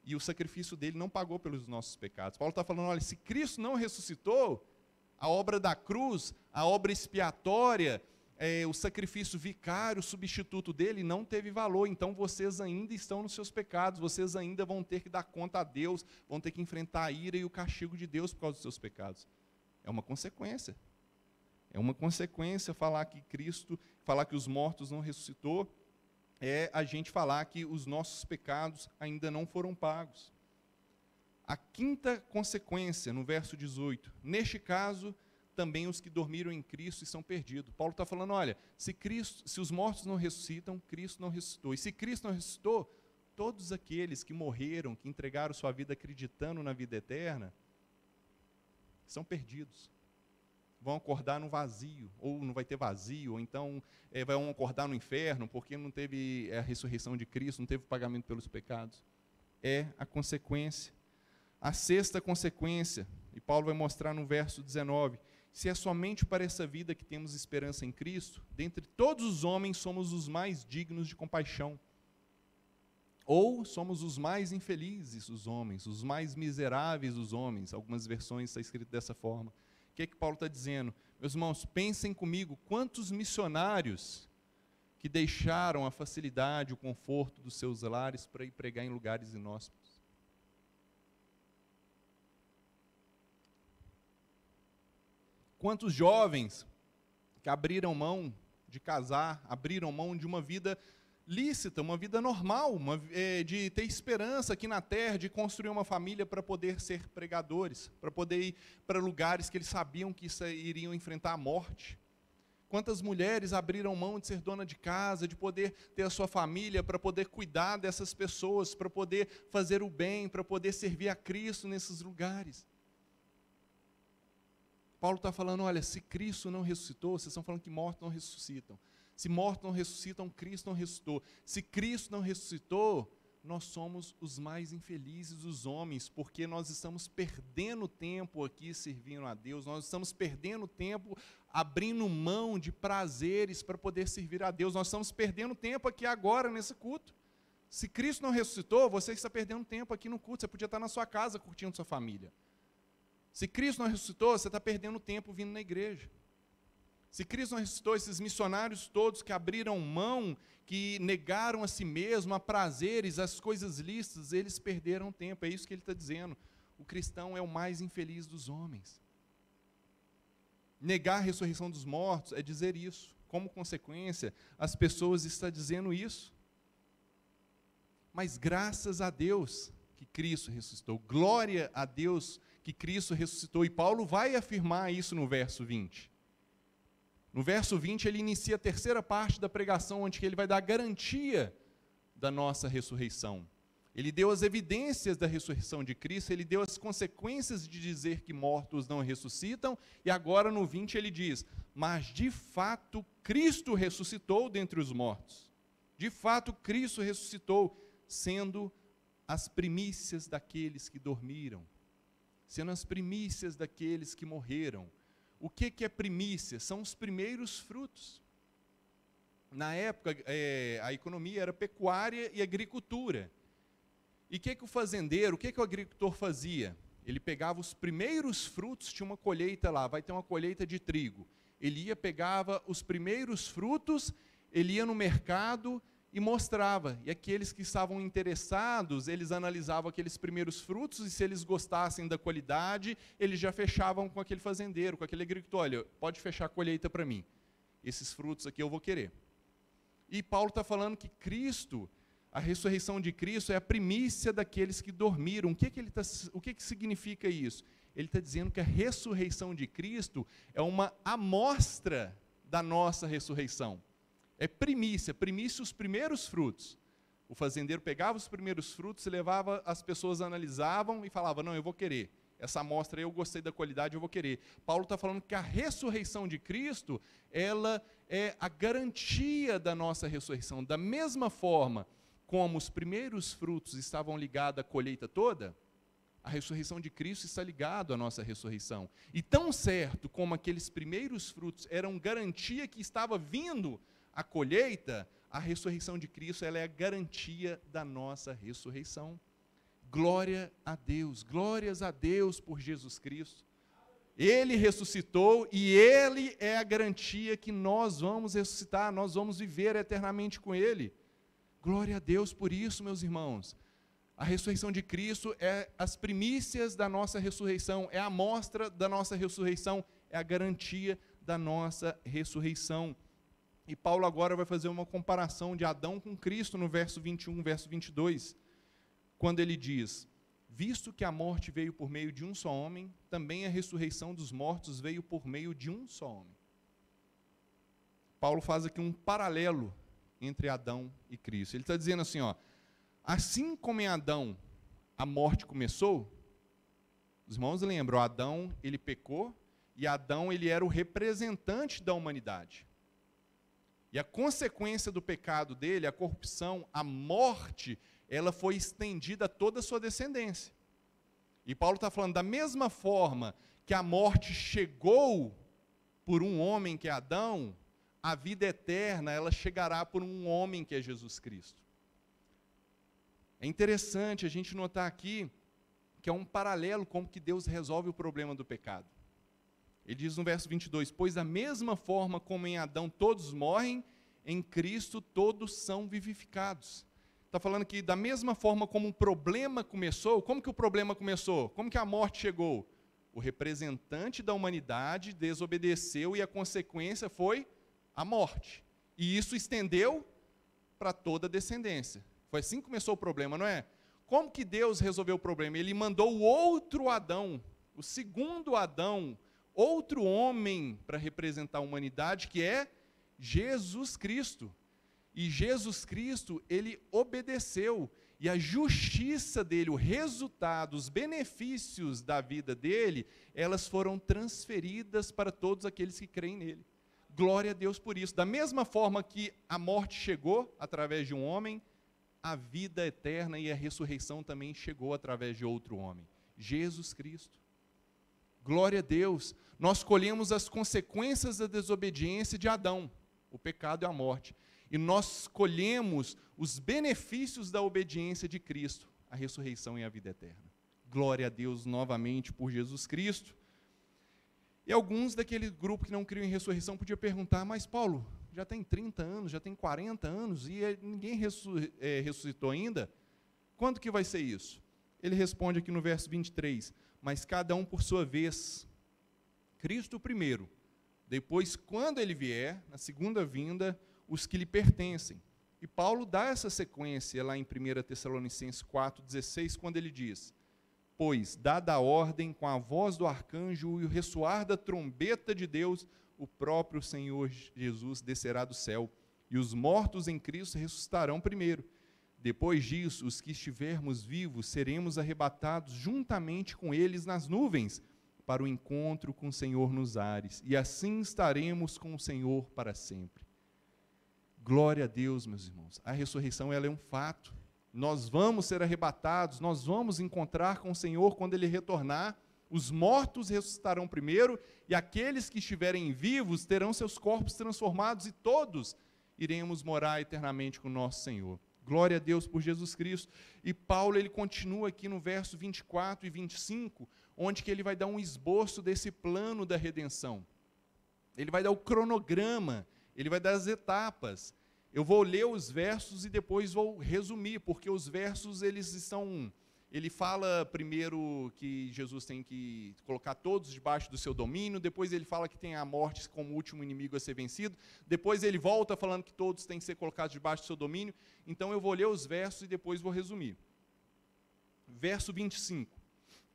E o sacrifício dele não pagou pelos nossos pecados. Paulo está falando, olha, se Cristo não ressuscitou, a obra da cruz, a obra expiatória, o sacrifício vicário, substituto dele, não teve valor. Então vocês ainda estão nos seus pecados, vocês ainda vão ter que dar conta a Deus, vão ter que enfrentar a ira e o castigo de Deus por causa dos seus pecados. É uma consequência. É uma consequência falar que os mortos não ressuscitou, é a gente falar que os nossos pecados ainda não foram pagos. A quinta consequência, no verso 18, neste caso, também os que dormiram em Cristo estão perdidos. Paulo está falando, olha, se os mortos não ressuscitam, Cristo não ressuscitou. E se Cristo não ressuscitou, todos aqueles que morreram, que entregaram sua vida acreditando na vida eterna, são perdidos. Vão acordar no vazio, ou não vai ter vazio, ou então vão acordar no inferno, porque não teve a ressurreição de Cristo, não teve o pagamento pelos pecados. É a consequência. A sexta consequência, e Paulo vai mostrar no verso 19, se é somente para essa vida que temos esperança em Cristo, dentre todos os homens somos os mais dignos de compaixão. Ou somos os mais infelizes, os homens, os mais miseráveis, os homens. Algumas versões está escrito dessa forma. O que é que Paulo está dizendo? Meus irmãos, pensem comigo, quantos missionários que deixaram a facilidade, o conforto dos seus lares para ir pregar em lugares inóspitos? Quantos jovens que abriram mão de casar, abriram mão de uma vida lícita, uma vida normal, de ter esperança aqui na terra, de construir uma família para poder ser pregadores, para poder ir para lugares que eles sabiam que iriam enfrentar a morte. Quantas mulheres abriram mão de ser dona de casa, de poder ter a sua família, para poder cuidar dessas pessoas, para poder fazer o bem, para poder servir a Cristo nesses lugares. Paulo está falando, olha, se Cristo não ressuscitou, vocês estão falando que mortos não ressuscitam. Se mortos não ressuscitam, Cristo não ressuscitou. Se Cristo não ressuscitou, nós somos os mais infelizes dos homens, porque nós estamos perdendo tempo aqui servindo a Deus, nós estamos perdendo tempo abrindo mão de prazeres para poder servir a Deus, nós estamos perdendo tempo aqui agora nesse culto. Se Cristo não ressuscitou, você está perdendo tempo aqui no culto, você podia estar na sua casa curtindo sua família. Se Cristo não ressuscitou, você está perdendo tempo vindo na igreja. Se Cristo não ressuscitou, esses missionários todos que abriram mão, que negaram a si mesmo, a prazeres, as coisas lícitas, eles perderam tempo. É isso que ele está dizendo. O cristão é o mais infeliz dos homens. Negar a ressurreição dos mortos é dizer isso. Como consequência, as pessoas estão dizendo isso. Mas graças a Deus que Cristo ressuscitou. Glória a Deus que Cristo ressuscitou. E Paulo vai afirmar isso no verso 20. No verso 20, ele inicia a terceira parte da pregação, onde ele vai dar a garantia da nossa ressurreição. Ele deu as evidências da ressurreição de Cristo, ele deu as consequências de dizer que mortos não ressuscitam, e agora no 20 ele diz, mas de fato Cristo ressuscitou dentre os mortos. De fato Cristo ressuscitou, sendo as primícias daqueles que dormiram, sendo as primícias daqueles que morreram. O que é primícia? São os primeiros frutos. Na época, a economia era pecuária e agricultura. E o que o fazendeiro, o que o agricultor fazia? Ele pegava os primeiros frutos, tinha uma colheita lá, vai ter uma colheita de trigo. Ele ia, pegava os primeiros frutos, ele ia no mercado e mostrava. E aqueles que estavam interessados, eles analisavam aqueles primeiros frutos, e se eles gostassem da qualidade, eles já fechavam com aquele fazendeiro, com aquele agricultor. Olha, pode fechar a colheita para mim. Esses frutos aqui eu vou querer. E Paulo está falando que Cristo, a ressurreição de Cristo, é a primícia daqueles que dormiram. O que significa isso? Ele está dizendo que a ressurreição de Cristo é uma amostra da nossa ressurreição. É primícia os primeiros frutos. O fazendeiro pegava os primeiros frutos, levava, as pessoas analisavam e falavam, não, eu vou querer. Essa amostra aí eu gostei da qualidade, eu vou querer. Paulo está falando que a ressurreição de Cristo, ela é a garantia da nossa ressurreição. Da mesma forma como os primeiros frutos estavam ligados à colheita toda, a ressurreição de Cristo está ligada à nossa ressurreição. E tão certo como aqueles primeiros frutos eram garantia que estava vindo a colheita, a ressurreição de Cristo, ela é a garantia da nossa ressurreição. Glória a Deus, glórias a Deus por Jesus Cristo. Ele ressuscitou e Ele é a garantia que nós vamos ressuscitar, nós vamos viver eternamente com Ele. Glória a Deus por isso, meus irmãos. A ressurreição de Cristo é as primícias da nossa ressurreição, é a amostra da nossa ressurreição, é a garantia da nossa ressurreição. E Paulo agora vai fazer uma comparação de Adão com Cristo no verso 21, verso 22, quando ele diz, visto que a morte veio por meio de um só homem, também a ressurreição dos mortos veio por meio de um só homem. Paulo faz aqui um paralelo entre Adão e Cristo. Ele está dizendo assim, ó, assim como em Adão a morte começou, os irmãos lembram, Adão ele pecou, e Adão ele era o representante da humanidade. E a consequência do pecado dele, a corrupção, a morte, ela foi estendida a toda a sua descendência. E Paulo está falando, da mesma forma que a morte chegou por um homem que é Adão, a vida eterna, ela chegará por um homem que é Jesus Cristo. É interessante a gente notar aqui que é um paralelo como que Deus resolve o problema do pecado. Ele diz no verso 22, pois da mesma forma como em Adão todos morrem, em Cristo todos são vivificados. Está falando que da mesma forma como o problema começou, como que o problema começou? Como que a morte chegou? O representante da humanidade desobedeceu e a consequência foi a morte. E isso estendeu para toda a descendência. Foi assim que começou o problema, não é? Como que Deus resolveu o problema? Ele mandou o outro Adão, o segundo Adão, outro homem para representar a humanidade, que é Jesus Cristo. E Jesus Cristo, ele obedeceu. E a justiça dele, o resultado, os benefícios da vida dele, elas foram transferidas para todos aqueles que creem nele. Glória a Deus por isso. Da mesma forma que a morte chegou através de um homem, a vida eterna e a ressurreição também chegou através de outro homem, Jesus Cristo. Glória a Deus. Nós colhemos as consequências da desobediência de Adão, o pecado e a morte. E nós colhemos os benefícios da obediência de Cristo, a ressurreição e a vida eterna. Glória a Deus novamente por Jesus Cristo. E alguns daquele grupo que não criam em ressurreição podiam perguntar, mas Paulo, já tem 30 anos, já tem 40 anos, e ninguém ressuscitou ainda? Quando que vai ser isso? Ele responde aqui no verso 23, mas cada um por sua vez. Cristo primeiro, depois, quando ele vier, na segunda vinda, os que lhe pertencem. E Paulo dá essa sequência lá em 1 Tessalonicenses 4,16, quando ele diz, pois, dada a ordem, com a voz do arcanjo e o ressoar da trombeta de Deus, o próprio Senhor Jesus descerá do céu, e os mortos em Cristo ressuscitarão primeiro. Depois disso, os que estivermos vivos, seremos arrebatados juntamente com eles nas nuvens, para o encontro com o Senhor nos ares, e assim estaremos com o Senhor para sempre. Glória a Deus, meus irmãos. A ressurreição, ela é um fato. Nós vamos ser arrebatados, nós vamos encontrar com o Senhor quando Ele retornar. Os mortos ressuscitarão primeiro, e aqueles que estiverem vivos terão seus corpos transformados, e todos iremos morar eternamente com o nosso Senhor. Glória a Deus por Jesus Cristo. E Paulo, ele continua aqui no verso 24 e 25, onde que ele vai dar um esboço desse plano da redenção. Ele vai dar o cronograma, ele vai dar as etapas. Eu vou ler os versos e depois vou resumir, porque os versos, ele fala primeiro que Jesus tem que colocar todos debaixo do seu domínio, depois ele fala que tem a morte como último inimigo a ser vencido, depois ele volta falando que todos têm que ser colocados debaixo do seu domínio. Então eu vou ler os versos e depois vou resumir. Verso 25.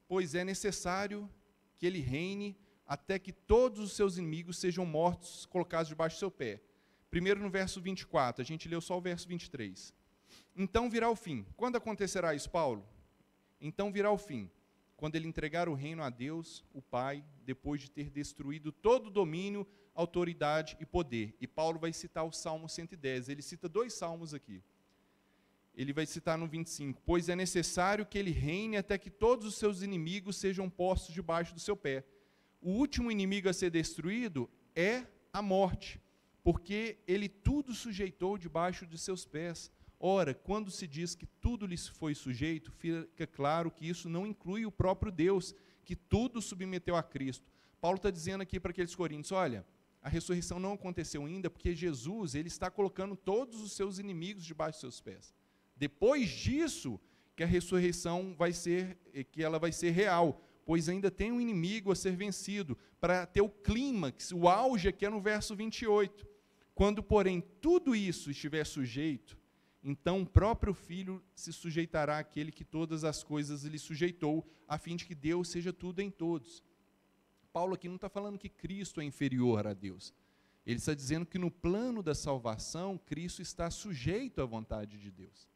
Pois é necessário que ele reine até que todos os seus inimigos sejam mortos, colocados debaixo do seu pé. Primeiro no verso 24, a gente leu só o verso 23. Então virá o fim. Quando acontecerá isso, Paulo? Então virá o fim, quando ele entregar o reino a Deus, o Pai, depois de ter destruído todo o domínio, autoridade e poder. E Paulo vai citar o Salmo 110, ele cita 2 salmos aqui. Ele vai citar no 25, pois é necessário que ele reine até que todos os seus inimigos sejam postos debaixo do seu pé. O último inimigo a ser destruído é a morte, porque ele tudo sujeitou debaixo de seus pés. Ora, quando se diz que tudo lhes foi sujeito, fica claro que isso não inclui o próprio Deus, que tudo submeteu a Cristo. Paulo está dizendo aqui para aqueles coríntios, olha, a ressurreição não aconteceu ainda, porque Jesus, ele está colocando todos os seus inimigos debaixo dos seus pés. Depois disso, que a ressurreição vai ser real, pois ainda tem um inimigo a ser vencido, para ter o clímax, o auge aqui é no verso 28. Quando, porém, tudo isso estiver sujeito, então o próprio Filho se sujeitará àquele que todas as coisas lhe sujeitou, a fim de que Deus seja tudo em todos. Paulo aqui não está falando que Cristo é inferior a Deus. Ele está dizendo que no plano da salvação, Cristo está sujeito à vontade de Deus.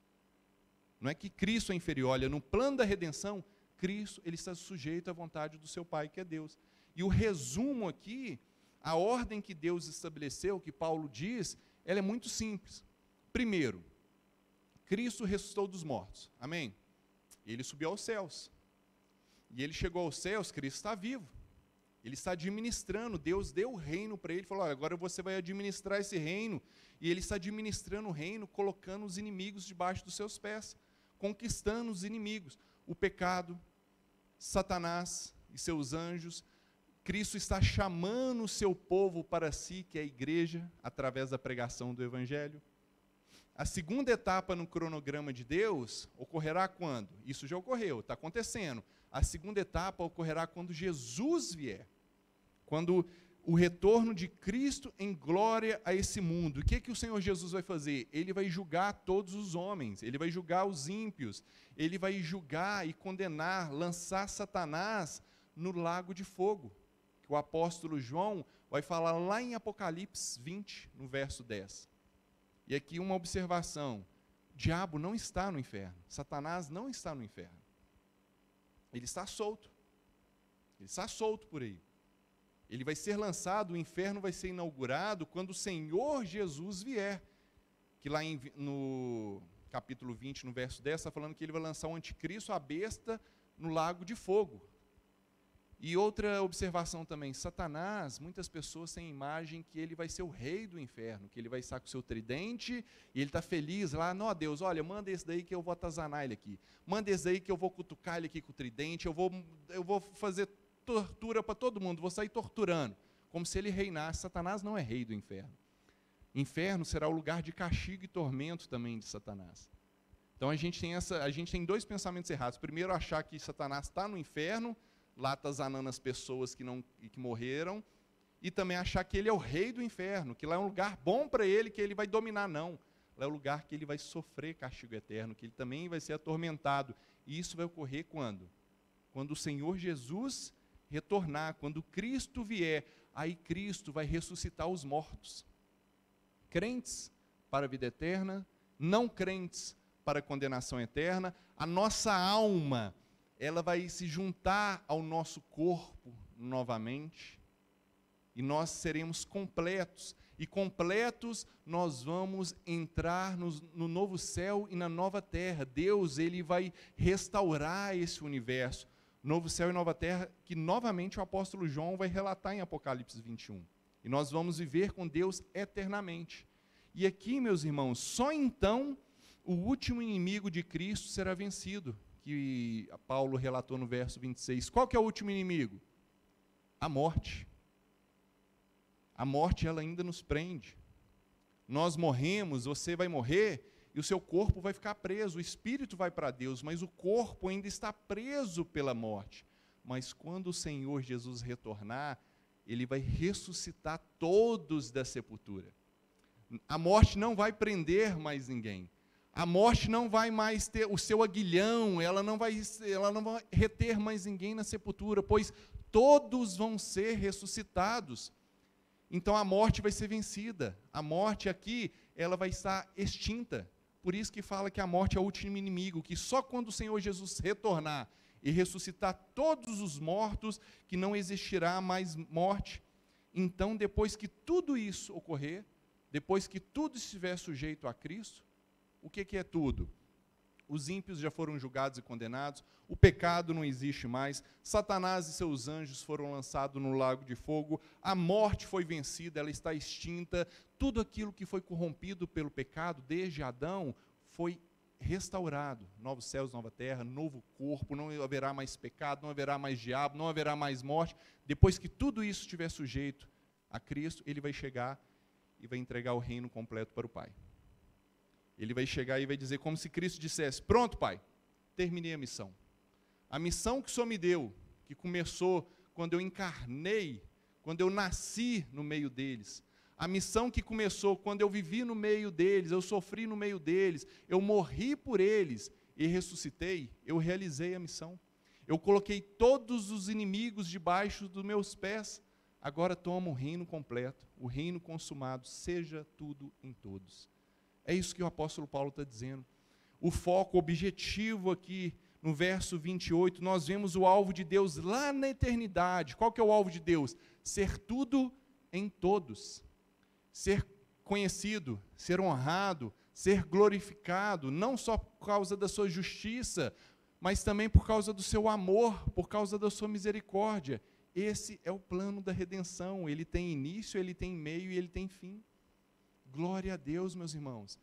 Não é que Cristo é inferior, olha, no plano da redenção, Cristo ele está sujeito à vontade do seu Pai, que é Deus. E o resumo aqui, a ordem que Deus estabeleceu, que Paulo diz, ela é muito simples. Primeiro, Cristo ressuscitou dos mortos, amém? Ele subiu aos céus. E ele chegou aos céus, Cristo está vivo. Ele está administrando, Deus deu o reino para ele, falou, olha, agora você vai administrar esse reino. E ele está administrando o reino, colocando os inimigos debaixo dos seus pés, conquistando os inimigos. O pecado, Satanás e seus anjos. Cristo está chamando o seu povo para si, que é a igreja, através da pregação do Evangelho. A segunda etapa no cronograma de Deus ocorrerá quando? Isso já ocorreu, está acontecendo. A segunda etapa ocorrerá quando Jesus vier. Quando o retorno de Cristo em glória a esse mundo. O que o Senhor Jesus vai fazer? Ele vai julgar todos os homens, ele vai julgar os ímpios, ele vai julgar e condenar, lançar Satanás no lago de fogo. Que o apóstolo João vai falar lá em Apocalipse 20, no verso 10. E aqui uma observação: o diabo não está no inferno, Satanás não está no inferno. Ele está solto por aí. Ele vai ser lançado, o inferno vai ser inaugurado quando o Senhor Jesus vier. Que lá no capítulo 20, no verso 10, está falando que ele vai lançar o anticristo, a besta, no lago de fogo. E outra observação também, Satanás, muitas pessoas têm a imagem que ele vai ser o rei do inferno, que ele vai estar com o seu tridente, e ele está feliz lá, não, Deus, olha, manda esse daí que eu vou atazanar ele aqui, manda esse daí que eu vou cutucar ele aqui com o tridente, eu vou fazer tortura para todo mundo, vou sair torturando, como se ele reinasse. Satanás não é rei do inferno. Inferno será o lugar de castigo e tormento também de Satanás. Então a gente tem dois pensamentos errados. Primeiro, achar que Satanás está no inferno, lá atazanando as pessoas que morreram, e também achar que ele é o rei do inferno, que lá é um lugar bom para ele, que ele vai dominar. Não, lá é o lugar que ele vai sofrer castigo eterno, que ele também vai ser atormentado. E isso vai ocorrer quando? Quando o Senhor Jesus retornar, quando Cristo vier, aí Cristo vai ressuscitar os mortos. Crentes para a vida eterna, não crentes para a condenação eterna. A nossa alma, ela vai se juntar ao nosso corpo novamente, e nós seremos completos. E completos nós vamos entrar no novo céu e na nova terra. Deus, ele vai restaurar esse universo. Novo céu e nova terra, que novamente o apóstolo João vai relatar em Apocalipse 21. E nós vamos viver com Deus eternamente. E aqui, meus irmãos, só então o último inimigo de Cristo será vencido, que Paulo relatou no verso 26. Qual que é o último inimigo? A morte. A morte, ela ainda nos prende. Nós morremos, você vai morrer, e o seu corpo vai ficar preso, o espírito vai para Deus, mas o corpo ainda está preso pela morte. Mas quando o Senhor Jesus retornar, ele vai ressuscitar todos da sepultura. A morte não vai prender mais ninguém. A morte não vai mais ter o seu aguilhão, ela não vai reter mais ninguém na sepultura, pois todos vão ser ressuscitados. Então a morte vai ser vencida. A morte aqui, ela vai estar extinta. Por isso que fala que a morte é o último inimigo, que só quando o Senhor Jesus retornar e ressuscitar todos os mortos, que não existirá mais morte. Então, depois que tudo isso ocorrer, depois que tudo estiver sujeito a Cristo, o que é tudo? Os ímpios já foram julgados e condenados, o pecado não existe mais, Satanás e seus anjos foram lançados no lago de fogo, a morte foi vencida, ela está extinta, tudo aquilo que foi corrompido pelo pecado desde Adão foi restaurado. Novos céus, nova terra, novo corpo, não haverá mais pecado, não haverá mais diabo, não haverá mais morte. Depois que tudo isso estiver sujeito a Cristo, ele vai chegar e vai entregar o reino completo para o Pai. Ele vai chegar e vai dizer, como se Cristo dissesse, pronto, Pai, terminei a missão. A missão que o Senhor me deu, que começou quando eu encarnei, quando eu nasci no meio deles. A missão que começou quando eu vivi no meio deles, eu sofri no meio deles, eu morri por eles e ressuscitei, eu realizei a missão. Eu coloquei todos os inimigos debaixo dos meus pés. Agora toma o reino completo, o reino consumado, seja tudo em todos. É isso que o apóstolo Paulo está dizendo. O foco, o objetivo aqui, no verso 28, nós vemos o alvo de Deus lá na eternidade. Qual que é o alvo de Deus? Ser tudo em todos. Ser conhecido, ser honrado, ser glorificado, não só por causa da sua justiça, mas também por causa do seu amor, por causa da sua misericórdia. Esse é o plano da redenção. Ele tem início, ele tem meio e ele tem fim. Glória a Deus, meus irmãos.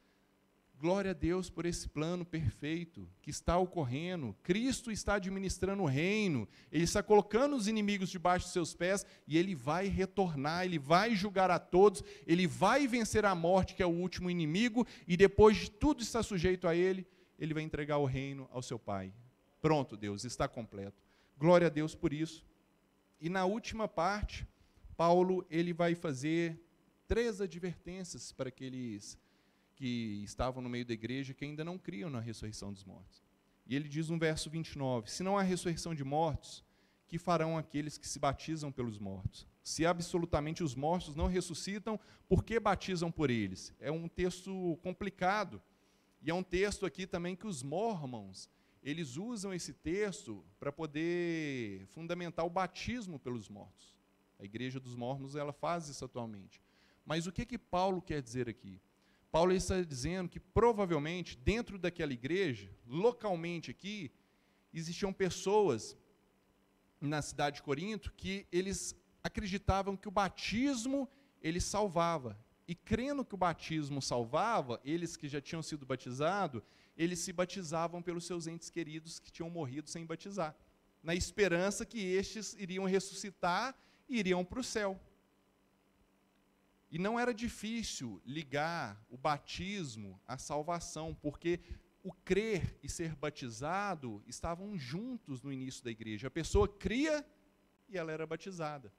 Glória a Deus por esse plano perfeito que está ocorrendo. Cristo está administrando o reino. Ele está colocando os inimigos debaixo dos seus pés e ele vai retornar, ele vai julgar a todos, ele vai vencer a morte, que é o último inimigo, e depois de tudo estar sujeito a ele, ele vai entregar o reino ao seu Pai. Pronto, Deus, está completo. Glória a Deus por isso. E na última parte, Paulo ele vai fazer 3 advertências para aqueles que estavam no meio da igreja que ainda não criam na ressurreição dos mortos. E ele diz no verso 29, se não há ressurreição de mortos, que farão aqueles que se batizam pelos mortos? Se absolutamente os mortos não ressuscitam, por que batizam por eles? É um texto complicado, e é um texto aqui também que os mormons, eles usam esse texto para poder fundamentar o batismo pelos mortos. A igreja dos mormons, ela faz isso atualmente. Mas o que Paulo quer dizer aqui? Paulo está dizendo que provavelmente dentro daquela igreja, localmente aqui, existiam pessoas na cidade de Corinto que eles acreditavam que o batismo ele salvava. E crendo que o batismo salvava, eles que já tinham sido batizados, eles se batizavam pelos seus entes queridos que tinham morrido sem batizar, na esperança que estes iriam ressuscitar e iriam para o céu. E não era difícil ligar o batismo à salvação, porque o crer e ser batizado estavam juntos no início da igreja. A pessoa cria e ela era batizada.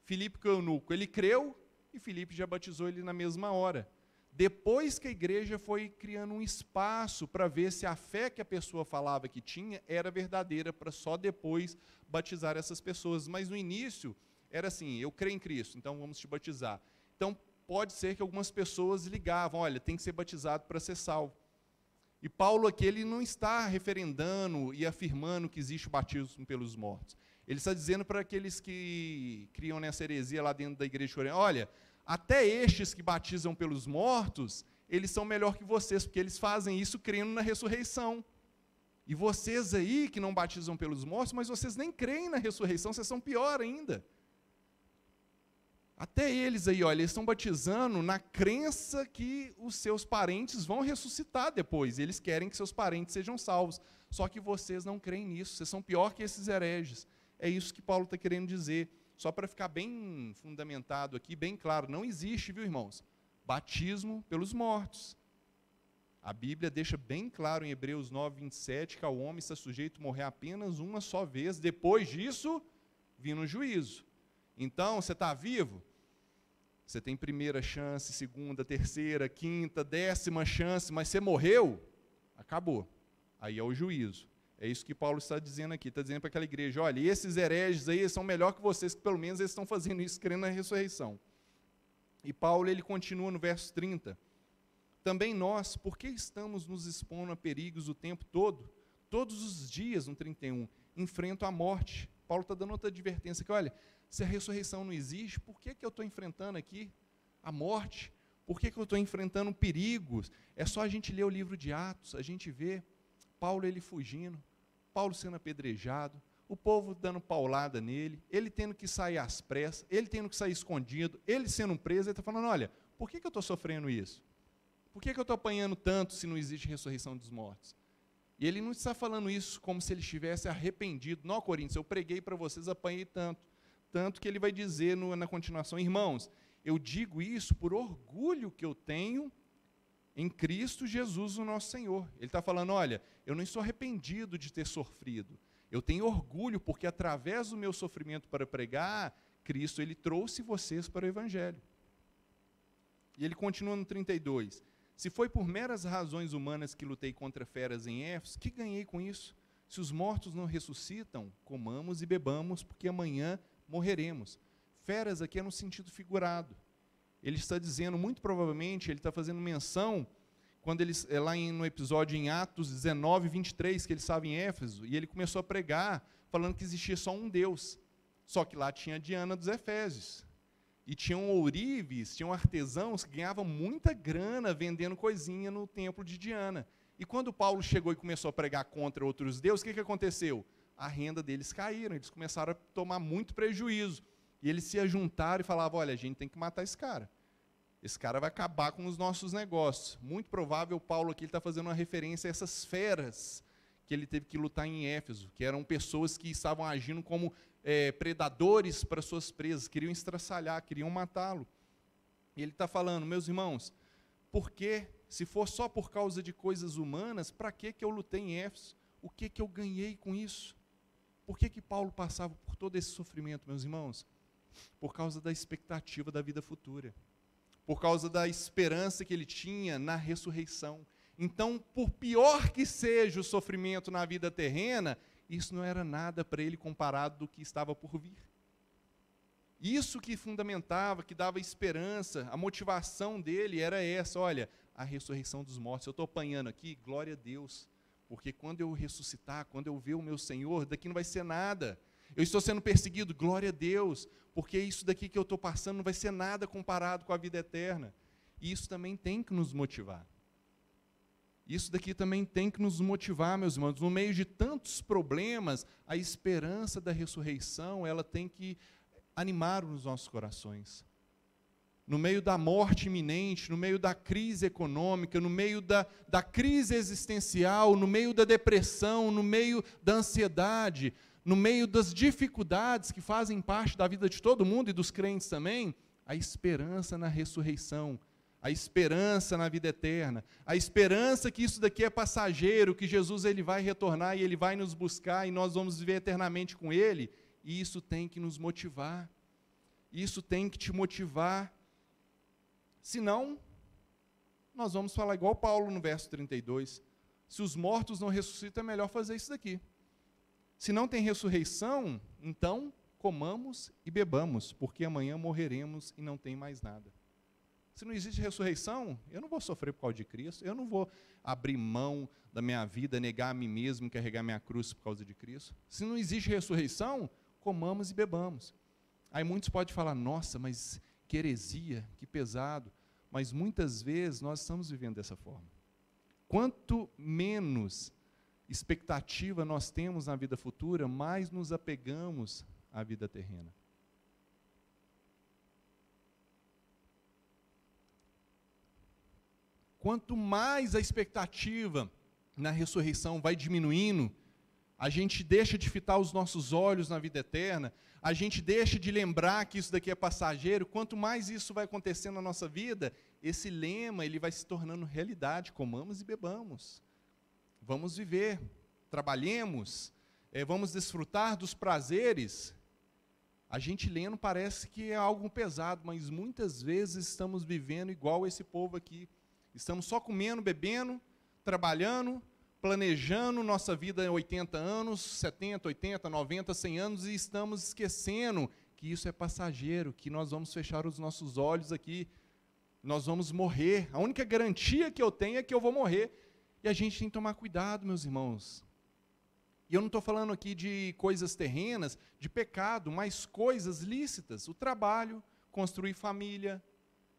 Filipe, o eunuco, ele creu e Filipe já batizou ele na mesma hora. Depois que a igreja foi criando um espaço para ver se a fé que a pessoa falava que tinha era verdadeira, para só depois batizar essas pessoas. Mas no início era assim, eu creio em Cristo, então vamos te batizar. Então, pode ser que algumas pessoas ligavam, olha, tem que ser batizado para ser salvo. E Paulo aqui, ele não está referendando e afirmando que existe o batismo pelos mortos. Ele está dizendo para aqueles que criam nessa heresia lá dentro da igreja de Corinto, olha, até estes que batizam pelos mortos, eles são melhor que vocês, porque eles fazem isso crendo na ressurreição. E vocês aí que não batizam pelos mortos, mas vocês nem creem na ressurreição, vocês são pior ainda. Até eles aí, olha, eles estão batizando na crença que os seus parentes vão ressuscitar depois. Eles querem que seus parentes sejam salvos. Só que vocês não creem nisso, vocês são pior que esses hereges. É isso que Paulo está querendo dizer. Só para ficar bem fundamentado aqui, bem claro, não existe, viu, irmãos, batismo pelos mortos. A Bíblia deixa bem claro em Hebreus 9, 27, que ao homem está sujeito a morrer apenas uma só vez, depois disso, vindo o juízo. Então, você está vivo? Você tem primeira chance, segunda, terceira, quinta, 10ª chance, mas você morreu? Acabou. Aí é o juízo. É isso que Paulo está dizendo aqui. Está dizendo para aquela igreja, olha, esses hereges aí são melhor que vocês, que pelo menos eles estão fazendo isso, crendo na ressurreição. E Paulo, ele continua no verso 30. Também nós, por que estamos nos expondo a perigos o tempo todo? Todos os dias, no 31, enfrento a morte. Paulo está dando outra advertência, que olha, se a ressurreição não existe, por que eu estou enfrentando aqui a morte? Por que eu estou enfrentando perigos? É só a gente ler o livro de Atos, a gente vê Paulo ele fugindo, Paulo sendo apedrejado, o povo dando paulada nele, ele tendo que sair às pressas, ele tendo que sair escondido, ele sendo preso, ele está falando, olha, por que eu estou sofrendo isso? Por que eu estou apanhando tanto se não existe ressurreição dos mortos? E ele não está falando isso como se ele estivesse arrependido. Não, Coríntios, eu preguei para vocês, apanhei tanto. Tanto que ele vai dizer na continuação, irmãos, eu digo isso por orgulho que eu tenho em Cristo Jesus, o nosso Senhor. Ele está falando, olha, eu não estou arrependido de ter sofrido. Eu tenho orgulho, porque através do meu sofrimento para pregar, Cristo, ele trouxe vocês para o Evangelho. E ele continua no 32. Se foi por meras razões humanas que lutei contra feras em Éfeso, que ganhei com isso? Se os mortos não ressuscitam, comamos e bebamos, porque amanhã morreremos. Feras aqui é no sentido figurado. Ele está dizendo, muito provavelmente, ele está fazendo menção, quando ele, lá no episódio em Atos 19, 23, que ele estava em Éfeso, e ele começou a pregar, falando que existia só um Deus. Só que lá tinha a Diana dos Efésios. E tinham ourives, tinham artesãos que ganhavam muita grana vendendo coisinha no templo de Diana. E quando Paulo chegou e começou a pregar contra outros deuses, o que aconteceu? A renda deles caíram, eles começaram a tomar muito prejuízo. E eles se ajuntaram e falavam, olha, a gente tem que matar esse cara. Esse cara vai acabar com os nossos negócios. Muito provável, Paulo aqui está fazendo uma referência a essas feras que ele teve que lutar em Éfeso, que eram pessoas que estavam agindo como predadores para suas presas, queriam estraçalhar, queriam matá-lo. E ele está falando, meus irmãos, por que, se for só por causa de coisas humanas, para que eu lutei em Éfeso? O que eu ganhei com isso? Por que Paulo passava por todo esse sofrimento, meus irmãos? Por causa da expectativa da vida futura. Por causa da esperança que ele tinha na ressurreição. Então, por pior que seja o sofrimento na vida terrena, isso não era nada para ele comparado do que estava por vir. Isso que fundamentava, que dava esperança, a motivação dele era essa, olha, a ressurreição dos mortos. Eu estou apanhando aqui, glória a Deus, porque quando eu ressuscitar, quando eu ver o meu Senhor, daqui não vai ser nada. Eu estou sendo perseguido, glória a Deus, porque isso daqui que eu estou passando não vai ser nada comparado com a vida eterna. E isso também tem que nos motivar. Isso daqui também tem que nos motivar, meus irmãos. No meio de tantos problemas, a esperança da ressurreição, ela tem que animar os nossos corações. No meio da morte iminente, no meio da crise econômica, no meio da crise existencial, no meio da depressão, no meio da ansiedade, no meio das dificuldades que fazem parte da vida de todo mundo e dos crentes também, a esperança na ressurreição, a esperança na vida eterna, a esperança que isso daqui é passageiro, que Jesus ele vai retornar e ele vai nos buscar e nós vamos viver eternamente com ele. E isso tem que nos motivar, isso tem que te motivar, senão, nós vamos falar igual Paulo no verso 32, se os mortos não ressuscitam, é melhor fazer isso daqui. Se não tem ressurreição, então comamos e bebamos, porque amanhã morreremos e não tem mais nada. Se não existe ressurreição, eu não vou sofrer por causa de Cristo, eu não vou abrir mão da minha vida, negar a mim mesmo, carregar minha cruz por causa de Cristo. Se não existe ressurreição, comamos e bebamos. Aí muitos podem falar, nossa, mas que heresia, que pesado. Mas muitas vezes nós estamos vivendo dessa forma. Quanto menos expectativa nós temos na vida futura, mais nos apegamos à vida terrena. Quanto mais a expectativa na ressurreição vai diminuindo, a gente deixa de fitar os nossos olhos na vida eterna, a gente deixa de lembrar que isso daqui é passageiro, quanto mais isso vai acontecendo na nossa vida, esse lema ele vai se tornando realidade, comamos e bebamos. Vamos viver, trabalhemos, vamos desfrutar dos prazeres. A gente lendo parece que é algo pesado, mas muitas vezes estamos vivendo igual esse povo aqui. Estamos só comendo, bebendo, trabalhando, planejando nossa vida em 80 anos, 70, 80, 90, 100 anos e estamos esquecendo que isso é passageiro, que nós vamos fechar os nossos olhos aqui, nós vamos morrer. A única garantia que eu tenho é que eu vou morrer. E a gente tem que tomar cuidado, meus irmãos. E eu não estou falando aqui de coisas terrenas, de pecado, mas coisas lícitas. O trabalho, construir família,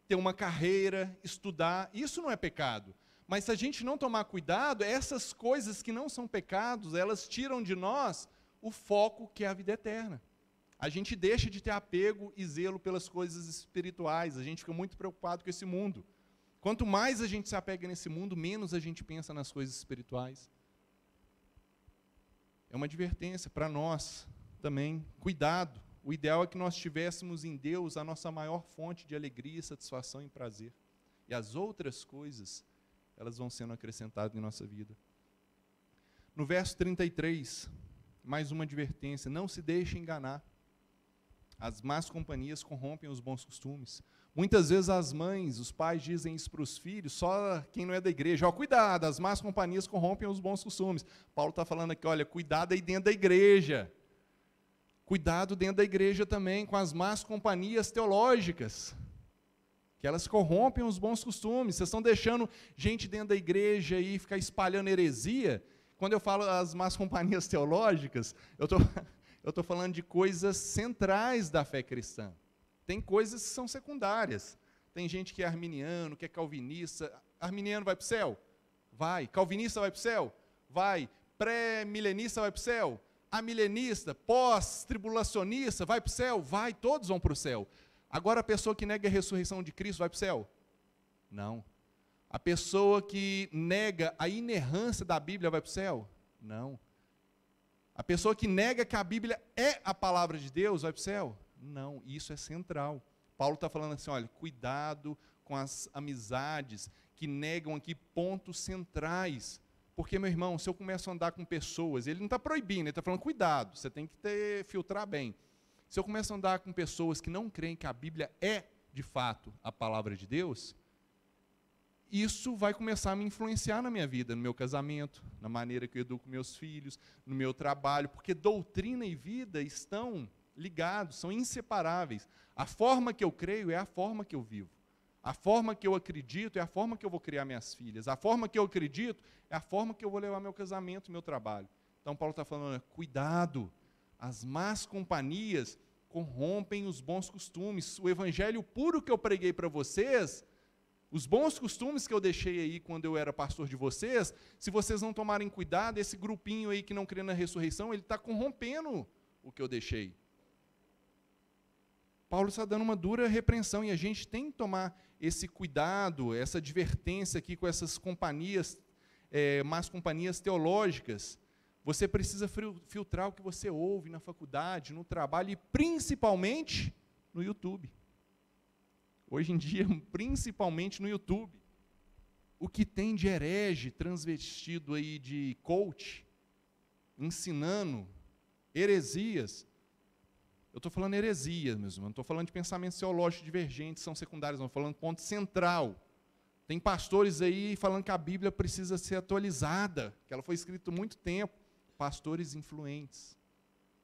ter uma carreira, estudar, isso não é pecado. Mas se a gente não tomar cuidado, essas coisas que não são pecados, elas tiram de nós o foco que é a vida eterna. A gente deixa de ter apego e zelo pelas coisas espirituais, a gente fica muito preocupado com esse mundo. Quanto mais a gente se apega nesse mundo, menos a gente pensa nas coisas espirituais. É uma advertência para nós também, cuidado. O ideal é que nós tivéssemos em Deus a nossa maior fonte de alegria, satisfação e prazer. E as outras coisas, elas vão sendo acrescentadas em nossa vida. No verso 33, mais uma advertência, não se deixe enganar. As más companhias corrompem os bons costumes. Muitas vezes as mães, os pais dizem isso para os filhos, só quem não é da igreja, ó, cuidado, as más companhias corrompem os bons costumes. Paulo está falando aqui, olha, cuidado aí dentro da igreja. Cuidado dentro da igreja também com as más companhias teológicas, que elas corrompem os bons costumes. Vocês estão deixando gente dentro da igreja aí ficar espalhando heresia. Quando eu falo as más companhias teológicas, eu estou falando de coisas centrais da fé cristã. Tem coisas que são secundárias. Tem gente que é arminiano, que é calvinista. Arminiano vai para o céu? Vai. Calvinista vai para o céu? Vai. Pré-milenista vai para o céu? Amilenista, pós-tribulacionista, vai para o céu? Vai, todos vão para o céu. Agora a pessoa que nega a ressurreição de Cristo vai para o céu? Não. A pessoa que nega a inerrância da Bíblia vai para o céu? Não. A pessoa que nega que a Bíblia é a palavra de Deus vai para o céu? Não, isso é central. Paulo está falando assim, olha, cuidado com as amizades que negam aqui pontos centrais, Porque, meu irmão, se eu começo a andar com pessoas, ele não está proibindo, ele está falando, cuidado, você tem que filtrar bem. Se eu começo a andar com pessoas que não creem que a Bíblia é, de fato, a palavra de Deus, isso vai começar a me influenciar na minha vida, no meu casamento, na maneira que eu educo meus filhos, no meu trabalho, porque doutrina e vida estão ligados, são inseparáveis. A forma que eu creio é a forma que eu vivo. A forma que eu acredito é a forma que eu vou criar minhas filhas. A forma que eu acredito é a forma que eu vou levar meu casamento, meu trabalho. Então, Paulo está falando, cuidado, as más companhias corrompem os bons costumes. O evangelho puro que eu preguei para vocês, os bons costumes que eu deixei aí quando eu era pastor de vocês, se vocês não tomarem cuidado, esse grupinho aí que não crê na ressurreição, ele está corrompendo o que eu deixei. Paulo está dando uma dura repreensão e a gente tem que tomar esse cuidado, essa advertência aqui com essas companhias, más companhias teológicas. Você precisa filtrar o que você ouve na faculdade, no trabalho e principalmente no YouTube. Hoje em dia, principalmente no YouTube. O que tem de herege transvestido aí de coach, ensinando heresias. Eu estou falando heresia mesmo, não estou falando de pensamentos teológicos divergentes, são secundários, não, estou falando ponto central. Tem pastores aí falando que a Bíblia precisa ser atualizada, que ela foi escrita há muito tempo. Pastores influentes,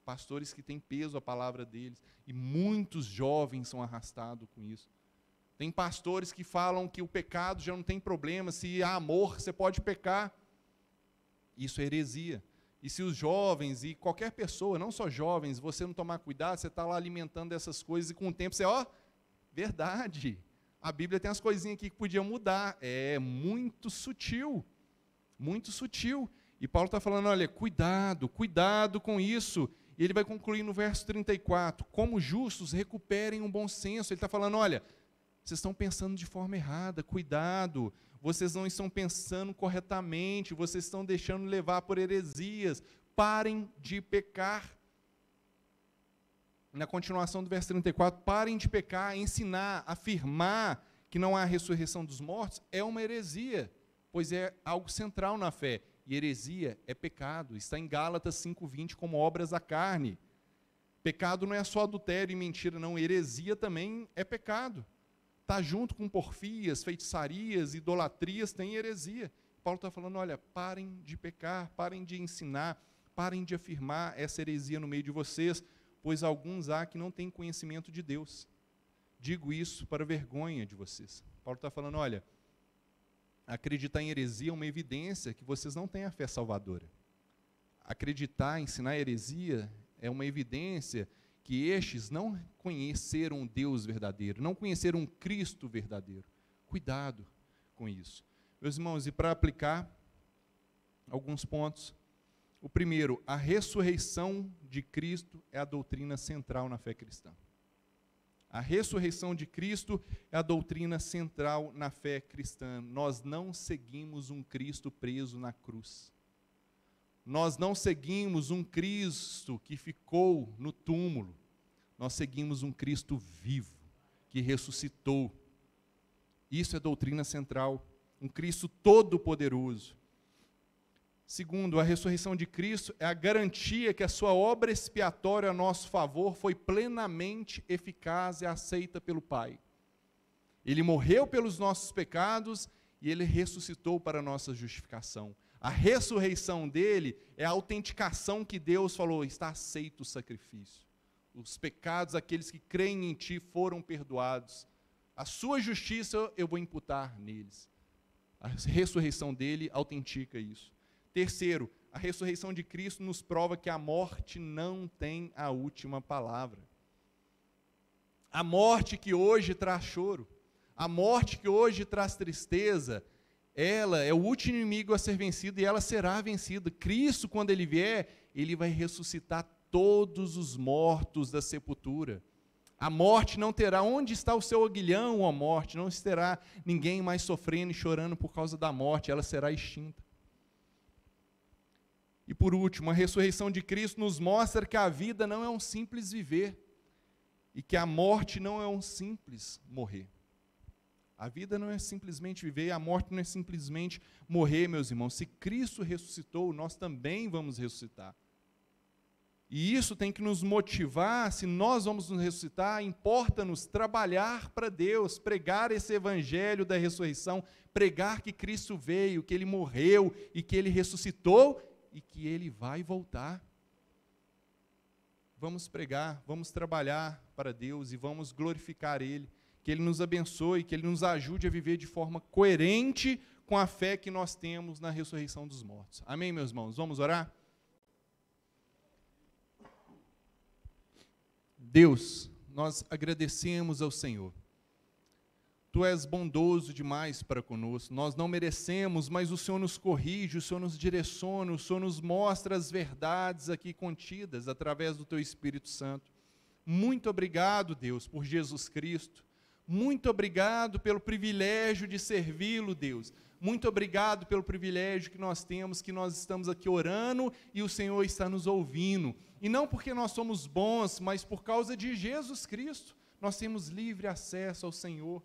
pastores que têm peso a palavra deles, e muitos jovens são arrastados com isso. Tem pastores que falam que o pecado já não tem problema, se há amor, você pode pecar. Isso é heresia. E se os jovens e qualquer pessoa, não só jovens, você não tomar cuidado, você está lá alimentando essas coisas e com o tempo você, verdade, a Bíblia tem as coisinhas aqui que podiam mudar. É muito sutil, muito sutil. E Paulo está falando, olha, cuidado com isso. E ele vai concluir no verso 34, como justos recuperem um bom senso. Ele está falando, olha, vocês estão pensando de forma errada, cuidado. Vocês não estão pensando corretamente, vocês estão deixando levar por heresias. Parem de pecar. Na continuação do verso 34, parem de pecar, ensinar, afirmar que não há ressurreição dos mortos é uma heresia, pois é algo central na fé. E heresia é pecado, está em Gálatas 5:20 como obras da carne. Pecado não é só adultério e mentira, não, heresia também é pecado. Está junto com porfias, feitiçarias, idolatrias, tem heresia. Paulo está falando, olha, parem de pecar, parem de ensinar, parem de afirmar essa heresia no meio de vocês, pois alguns há que não têm conhecimento de Deus. Digo isso para vergonha de vocês. Paulo está falando, olha, acreditar em heresia é uma evidência que vocês não têm a fé salvadora. Acreditar, ensinar heresia é uma evidência que estes não conheceram um Deus verdadeiro, não conheceram um Cristo verdadeiro. Cuidado com isso. Meus irmãos, e para aplicar alguns pontos, o primeiro, a ressurreição de Cristo é a doutrina central na fé cristã. A ressurreição de Cristo é a doutrina central na fé cristã. Nós não seguimos um Cristo preso na cruz. Nós não seguimos um Cristo que ficou no túmulo. Nós seguimos um Cristo vivo, que ressuscitou. Isso é doutrina central. Um Cristo todo-poderoso. Segundo, a ressurreição de Cristo é a garantia que a sua obra expiatória a nosso favor foi plenamente eficaz e aceita pelo Pai. Ele morreu pelos nossos pecados e ele ressuscitou para a nossa justificação. A ressurreição dele é a autenticação que Deus falou, está aceito o sacrifício. Os pecados, aqueles que creem em ti, foram perdoados. A sua justiça eu vou imputar neles. A ressurreição dele autentica isso. Terceiro, a ressurreição de Cristo nos prova que a morte não tem a última palavra. A morte que hoje traz choro, a morte que hoje traz tristeza, ela é o último inimigo a ser vencido e ela será vencida. Cristo, quando ele vier, ele vai ressuscitar todos os mortos da sepultura. A morte não terá, onde está o seu aguilhão, ó morte? Não terá ninguém mais sofrendo e chorando por causa da morte, ela será extinta. E por último, a ressurreição de Cristo nos mostra que a vida não é um simples viver e que a morte não é um simples morrer. A vida não é simplesmente viver, a morte não é simplesmente morrer, meus irmãos. Se Cristo ressuscitou, nós também vamos ressuscitar. E isso tem que nos motivar, se nós vamos nos ressuscitar, importa-nos trabalhar para Deus, pregar esse evangelho da ressurreição, pregar que Cristo veio, que Ele morreu e que Ele ressuscitou e que Ele vai voltar. Vamos pregar, vamos trabalhar para Deus e vamos glorificar Ele, que Ele nos abençoe, que Ele nos ajude a viver de forma coerente com a fé que nós temos na ressurreição dos mortos. Amém, meus irmãos? Vamos orar? Deus, nós agradecemos ao Senhor. Tu és bondoso demais para conosco, nós não merecemos, mas o Senhor nos corrige, o Senhor nos direciona, o Senhor nos mostra as verdades aqui contidas através do Teu Espírito Santo. Muito obrigado, Deus, por Jesus Cristo. Muito obrigado pelo privilégio de servi-lo, Deus. Muito obrigado pelo privilégio que nós temos, que nós estamos aqui orando e o Senhor está nos ouvindo. E não porque nós somos bons, mas por causa de Jesus Cristo. Nós temos livre acesso ao Senhor.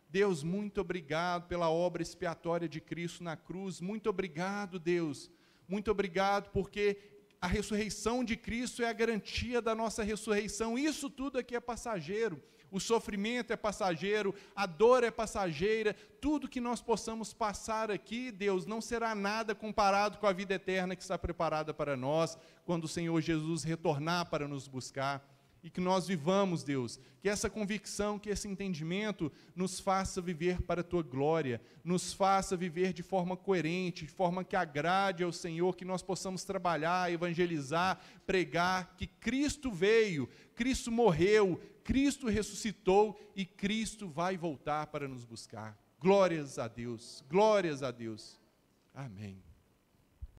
Deus, muito obrigado pela obra expiatória de Cristo na cruz. Muito obrigado, Deus. Muito obrigado porque a ressurreição de Cristo é a garantia da nossa ressurreição. Isso tudo aqui é passageiro. O sofrimento é passageiro, a dor é passageira, tudo que nós possamos passar aqui, Deus, não será nada comparado com a vida eterna que está preparada para nós, quando o Senhor Jesus retornar para nos buscar. E que nós vivamos, Deus, que essa convicção, que esse entendimento nos faça viver para a Tua glória, nos faça viver de forma coerente, de forma que agrade ao Senhor, que nós possamos trabalhar, evangelizar, pregar, que Cristo veio, Cristo morreu, Cristo ressuscitou e Cristo vai voltar para nos buscar. Glórias a Deus, glórias a Deus. Amém.